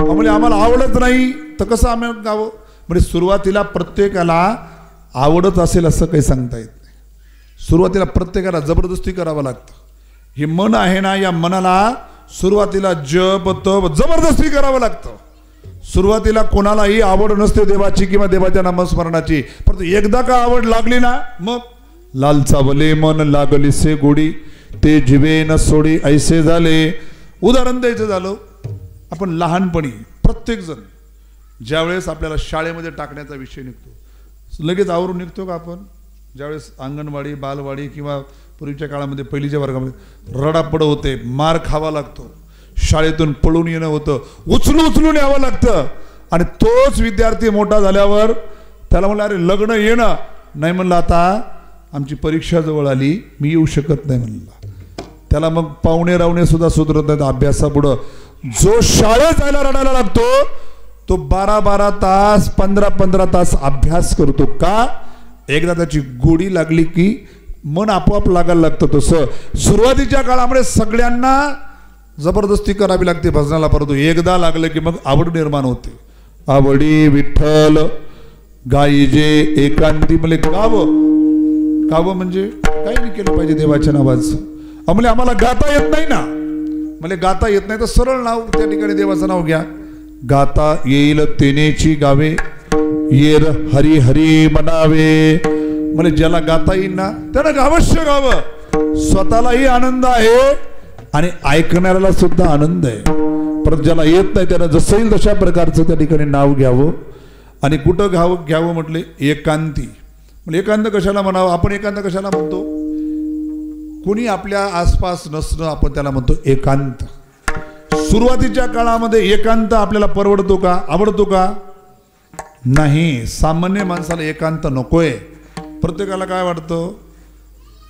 म्हणजे आम्हाला आवडत नाही तर कसं आम्ही गावं म्हणजे सुरुवातीला प्रत्येकाला आवडत असेल असं काही सांगता येत नाही सुरुवातीला प्रत्येकाला जबरदस्ती करावं लागतं हे मन आहे ना या मनाला सुरुवातीला जप तप जबरदस्ती करावं लागतं सुरुवातीला कोणालाही आवड नसते देवाची किंवा देवाच्या नामस्मरणाची परंतु एकदा का आवड लागली ना मग लालचावले मन लागली से गोडी ते जिवे न सोडी ऐसे झाले उदाहरण द्यायचं झालं आपण लहानपणी प्रत्येक जण ज्यावेळेस आपल्याला शाळेमध्ये टाकण्याचा विषय निघतो लगेच आवरून निघतो का आपण ज्यावेळेस अंगणवाडी बालवाडी किंवा पूर्वीच्या काळामध्ये पहिलीच्या वर्गामध्ये रडापड होते मार खावा लागतो शाळेतून पळून येणं होतं उचलून यावं लागतं आणि तोच विद्यार्थी मोठा झाल्यावर त्याला म्हणलं अरे लग्न येणं नाही म्हणलं आता आमची परीक्षा जवळ आली मी येऊ शकत नाही म्हणलं त्याला मग पाहुणे रावणे सुद्धा सुधरत नाहीत अभ्यासापुढं जो शाळेत जायला रडायला लागतो तो 12-12 तास 15-15 तास अभ्यास करतो का एकदा त्याची गोडी लागली की मन आपोआप लागायला लागतं तसं सुरुवातीच्या काळामध्ये सगळ्यांना जबरदस्ती करावी लागते भजनाला परंतु एकदा लागलं की मग आवड निर्माण होते आवडी विठ्ठल गाईजे एकांती म्हणजे गावं म्हणजे काही नाही केलं पाहिजे देवाच्या नावाचं म्हणजे आम्हाला गाता येत नाही ना म्हणजे गाता येत नाही तर सरळ नाव त्या ठिकाणी देवाचं नाव घ्या गाता येईल तेनेची गावे येर हरी हरी म्हणावे म्हणजे ज्याला गाता येईल ना त्यानं अवश्य गावं स्वतःलाही आनंद आहे आणि ऐकणाऱ्याला सुद्धा आनंद आहे परंतु ज्याला येत नाही त्यानं जसं येईल तशा प्रकारचं त्या ठिकाणी नाव घ्यावं आणि कुठं घ्यावं म्हटले एकांती म्हणजे एकांत कशाला म्हणावं आपण एकांत कशाला म्हणतो कोणी आपल्या आसपास नसणं आपण त्याला म्हणतो एकांत सुरुवातीच्या काळामध्ये एकांत आपल्याला परवडतो का आवडतो का नाही सामान्य माणसाला एकांत नकोय प्रत्येकाला काय वाटतं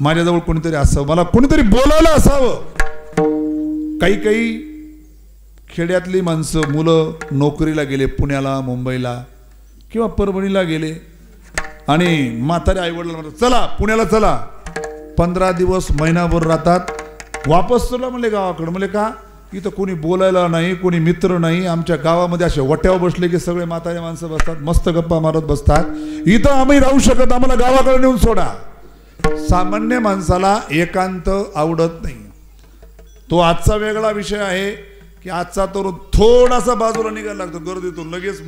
माझ्याजवळ कोणीतरी असावं मला कोणीतरी बोलायला असावं काही खेड्यातली माणसं मुलं नोकरीला गेले पुण्याला मुंबईला किंवा परभणीला गेले आणि म्हातारे आईवडिलांना म्हणतात चला पुण्याला चला 15 दिवस महिनाभर राहतात वापस चला म्हणले गावाकडे म्हणले का इथं कोणी बोलायला नाही कोणी मित्र नाही आमच्या गावामध्ये असे वट्यावर बसले की सगळे म्हातारे माणसं बसतात मस्त गप्पा मारत बसतात इथं आम्ही राहू शकत आम्हाला गावाकडे नेऊन सोडा सामान्य माणसाला एकांत आवडत नाही तो आजचा वेगळा विषय आहे की आजचा तरुण थोडासा बाजूला निघायला लागतो गर्दीतून लगेच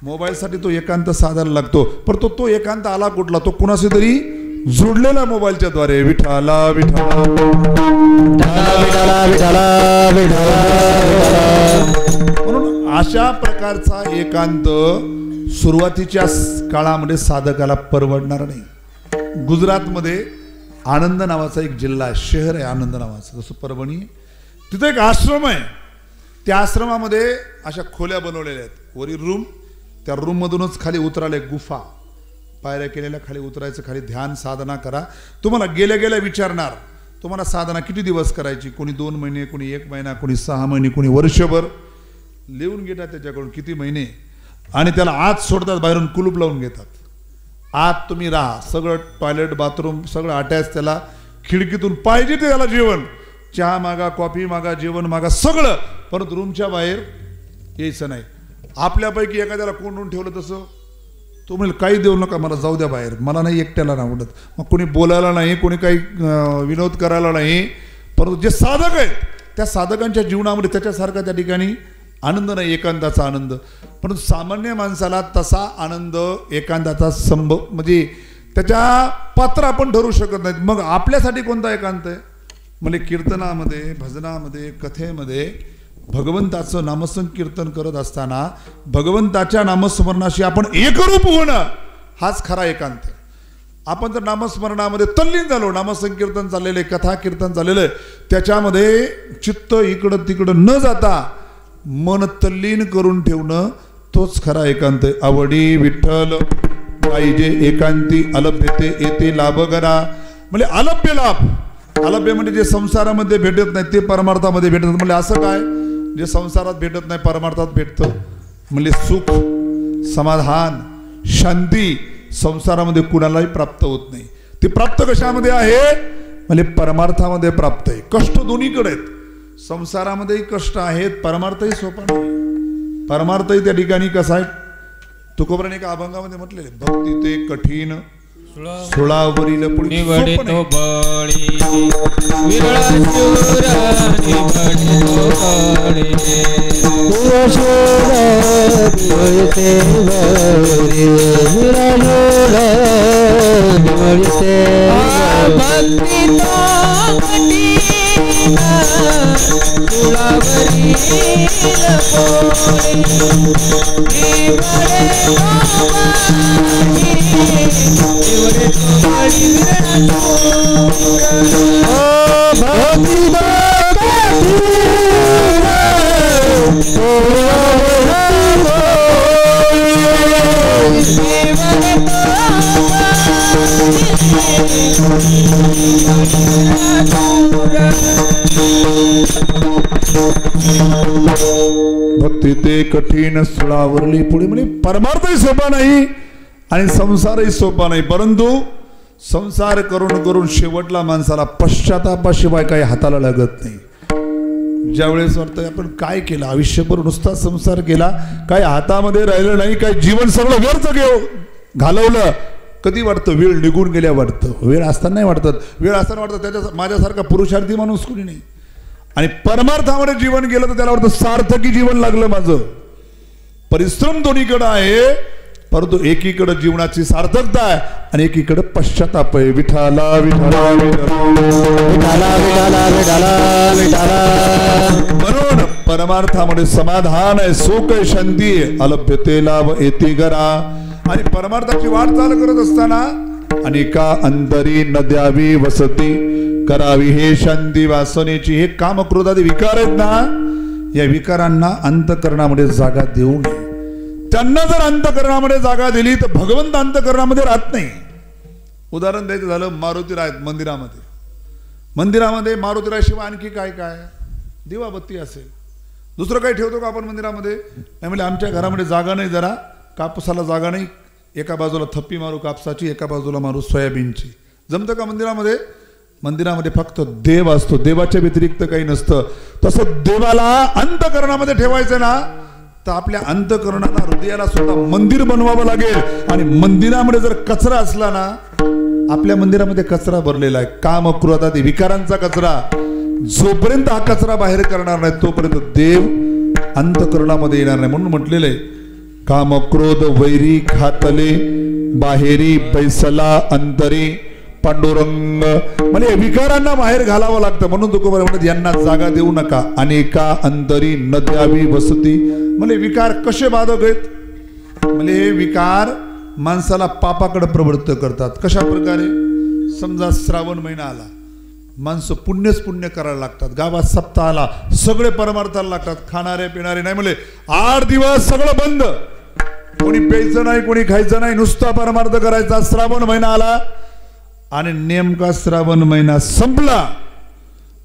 मोबाईलसाठी तो एकांत साधायला लागतो पण तो एकांत आला कुठला तो कुणाशी तरी जोडलेला मोबाईलच्या द्वारे विठाला विठाला म्हणून अशा प्रकारचा एकांत सुरुवातीच्या काळामध्ये साधकाला परवडणार नाही गुजरातमध्ये आनंद नावाचा एक जिल्हा शहर आहे आनंद नावाचं जसं परभणी तिथे एक आश्रम आहे त्या आश्रमामध्ये अशा खोल्या बनवलेल्या आहेत वरील रूम त्या रूम मधूनच खाली उतरायला गुफा पायऱ्या केलेल्या खाली उतरायचं खाली ध्यान साधना करा तुम्हाला गेल्या गेल्या विचारणार तुम्हाला साधना किती दिवस करायची कोणी 2 महिने कोणी 1 महिना कोणी 6 महिने कोणी वर्षभर लिहून घेतात त्याच्याकडून किती महिने आणि त्याला आत सोडतात बाहेरून कुलूप लावून घेतात आत तुम्ही राहा सगळं टॉयलेट बाथरूम सगळं अटॅच त्याला खिडकीतून पाहिजे ते त्याला जेवण चहा मागा कॉफी मागा जेवण मागा सगळं परंतु रूमच्या बाहेर यायचं नाही आपल्यापैकी एखाद्याला कोंडून ठेवलं तसं तो म्हणजे काही देऊ नका मला जाऊ द्या बाहेर मला नाही एकट्याला नाही आवडत मग कोणी बोलायला नाही कोणी काही विनोद करायला नाही परंतु जे साधक आहेत त्या साधकांच्या जीवनामध्ये त्याच्यासारखा त्या ठिकाणी आनंद नाही एकांताचा आनंद परंतु सामान्य माणसाला तसा आनंद एकांताचा म्हणजे त्याच्या पात्र आपण ठरवू शकत नाहीत मग आपल्यासाठी कोणता एकांत आहे म्हणजे कीर्तनामध्ये, भजनामध्ये, कथेमध्ये भगवंताचं नामसंकीर्तन करत असताना भगवंताच्या नामस्मरणाशी आपण एकरूप होणं हाच खरा एकांत. आपण जर नामस्मरणामध्ये तल्लीन झालो, नामसंकीर्तन चाललेलं आहे, कथा कीर्तन चाललेलं आहे, त्याच्यामध्ये चित्त इकडं तिकडं न जाता मन तल्लीन करून ठेवणं तोच खरा एकांत. आवडी विठ्ठल पाहिजे एकांती, अलभ्यते येते लाभ करा. म्हणजे अलभ्य लाभ, अलभ्य म्हणजे जे संसारामध्ये भेटत नाही ते परमार्थामध्ये भेटत. म्हणजे असं काय, जे संसारात भेटत नाही परमार्थात भेटतं. म्हणजे सुख, समाधान, शांती संसारामध्ये कुणालाही प्राप्त होत नाही. ते प्राप्त कशामध्ये आहे, म्हणजे परमार्थामध्ये प्राप्त आहे. कष्ट दोन्हीकडे आहेत, संसारामध्येही कष्ट आहेत, परमार्थही सोपा नाही. परमार्थही त्या ठिकाणी कसा आहे, तुकोबराने एका अभंगामध्ये म्हटलेले, भक्ती ते कठीण सुळावरील पुढे निवडितो बळी विरळ शूर निवडितो बळी निवडिते बळी विरळ निवडिते भक्ती तो कठीण सुळावरील पोळी भक्ती ते कठीण सुळावरली पुढे. म्हणजे परमार्थही सोपा नाही आणि संसारही सोपा नाही. परंतु संसार करून करून शेवटला माणसाला पश्चातापाशिवाय काही हाताला लागत नाही. ज्यावेळेस वाटतं आपण काय केलं, आयुष्यभर नुसता संसार केला, काय हातामध्ये राहिलं नाही, काय जीवन सगळं व्यर्थ घालवलं, कधी वाटतं वेळ निघून गेल्या वाटतं. वेळ असताना नाही वाटत, वेळ असताना वाटतं त्याच्या माझ्यासारखा पुरुषार्थी माणूस कोणी नाही. आणि परमार्थामध्ये जीवन गेलं तर त्याला वाटतं सार्थकी जीवन लागलं माझं. परिश्रम दोन्हीकडे आहे, परंतु एकीकडे जीवनाची सार्थकता आहे आणि एकीकडे पश्चाताप आहे. विठाला विठाला विठाला विठाला विठाला. म्हणून परमार्थामध्ये समाधान आहे, सुख आहे, शांती आहे, अलभ्यते लाभ येते घरा. आणि परमार्थाची वाटचाल करत असताना अनेका अंतरी नद्यावी वसती करावी हे शांती वासनेची. हे काम क्रोधादी विकार आहेत ना, या विकारांना अंतकरणामध्ये जागा देऊ नये. त्यांना जर अंतकरणामध्ये जागा दिली तर भगवंत अंतकरणामध्ये राहत नाही. उदाहरण द्यायचं झालं, मारुतीराय आहेत मंदिरामध्ये. मंदिरामध्ये मारुतीरायशिवाय आणखी काय काय, दिवाबत्ती असेल, दुसरं काही ठेवतो का आपण मंदिरामध्ये? नाही म्हणजे आमच्या घरामध्ये जागा नाही, जरा कापसाला जागा नाही, एका बाजूला थप्पी मारू कापसाची, एका बाजूला मारू सोयाबीनची. जमतं का मंदिरामध्ये? मंदिरामध्ये फक्त देव असतो, देवाच्या व्यतिरिक्त काही नसतं. तसं देवाला अंतकरणामध्ये ठेवायचं ना, तर आपल्या अंतकरणाला, हृदयाला सुद्धा मंदिर बनवावं लागेल. आणि मंदिरामध्ये जर कचरा असला ना, आपल्या मंदिरामध्ये कचरा भरलेला आहे, काम क्रोधादी विकारांचा कचरा. जोपर्यंत हा कचरा बाहेर करणार नाही तोपर्यंत देव अंतकरणामध्ये येणार नाही. म्हणून म्हटलेलं आहे, काम क्रोध वैरी खातले बाहेरी बैसला अंतरी पांडुरंग. म्हणजे विकारांना बाहेर घालावं लागतं. म्हणून तुकोबा म्हणतात, यांना जागा देऊ नका. अनेका अंतरी नद्यावी वसती. म्हणजे विकार कसे बाधक आहेत? म्हणजे हे विकार माणसाला पापाकडे प्रवृत्त करतात. कशा प्रकारे? समजा श्रावण महिना आला, माणसं पुण्यच पुण्य करायला लागतात. गावात सप्ताह आला, सगळे परमार्थाला लागतात. खाणारे पिणारे नाही, म्हणजे 8 दिवस सगळं बंद, कोणी प्यायचं नाही, कोणी खायचं नाही, नुसता परमार्थ करायचा. श्रावण महिना आला आणि नेमका श्रावण महिना संपला,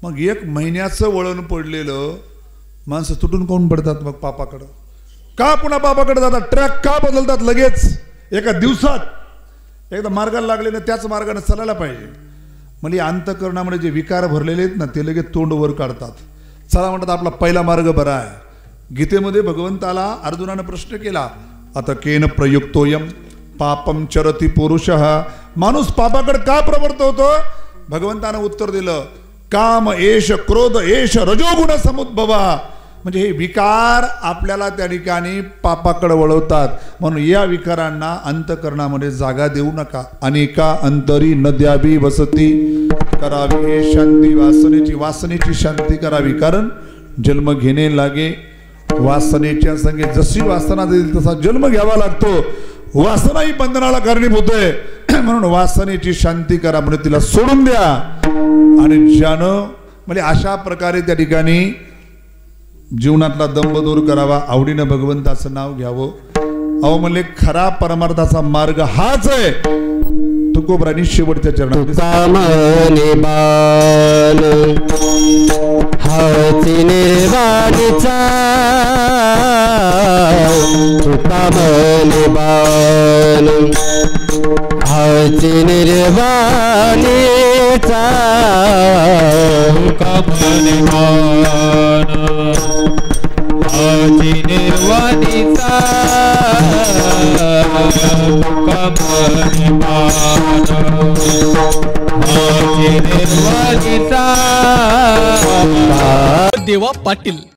मग 1 महिन्याचं वळण पडलेलं माणसं तुटून कोण पडतात मग पापाकडं. का पुन्हा पापाकडे जातात? ट्रॅक का बदलतात लगेच? एका दिवसात एकदा मार्गाला लागले ना, त्याच मार्गाने चालायला पाहिजे. म्हणजे अंतकरणामध्ये जे विकार भरलेले आहेत ना, ते लगेच तोंड वर काढतात. चला म्हणतात आपला पहिला मार्ग बरा आहे. गीतेमध्ये भगवंताला अर्जुनाने प्रश्न केला, आता केन प्रयुक्तोयम पापम चरती पुरुषः. माणूस पापाकडे का प्रवृत्त होतो? भगवंतानं उत्तर दिलं, काम एष क्रोध एष रजोगुण समुद्भवा. म्हणजे हे विकार आपल्याला त्या ठिकाणी पापाकडे वळवतात. म्हणून या विकारांना अंतकरणामध्ये जागा देऊ नका. अनेका अंतरी नद्याबी वसती करावी, हे शांती वासनेची शांती करावी. कारण जन्म घेणे लागे वासनेच्या संगे, जशी वासना देईल तसा जन्म घ्यावा लागतो. वासना ही बंधनाला कारणीभूत आहे. म्हणून वासनेची शांती करा, म्हणजे तिला सोडून द्या. आणि ज्यानं म्हणजे अशा प्रकारे त्या ठिकाणी जीवनातला दंभ दूर करावा, आवडीनं भगवंताचं नाव घ्यावं. अहो म्हणले खरा परमार्थाचा मार्ग हाच आहे. तुकोबरांनी शेवटच्या चरणात हाती निर्वाणीचा तुकामनी बाण, हाती निर्वाणीचा तुकामनी बाण, हाती निर्वाणीचा तुकामनी बाण, हाती निर्वाणीचा. देवा पाटील.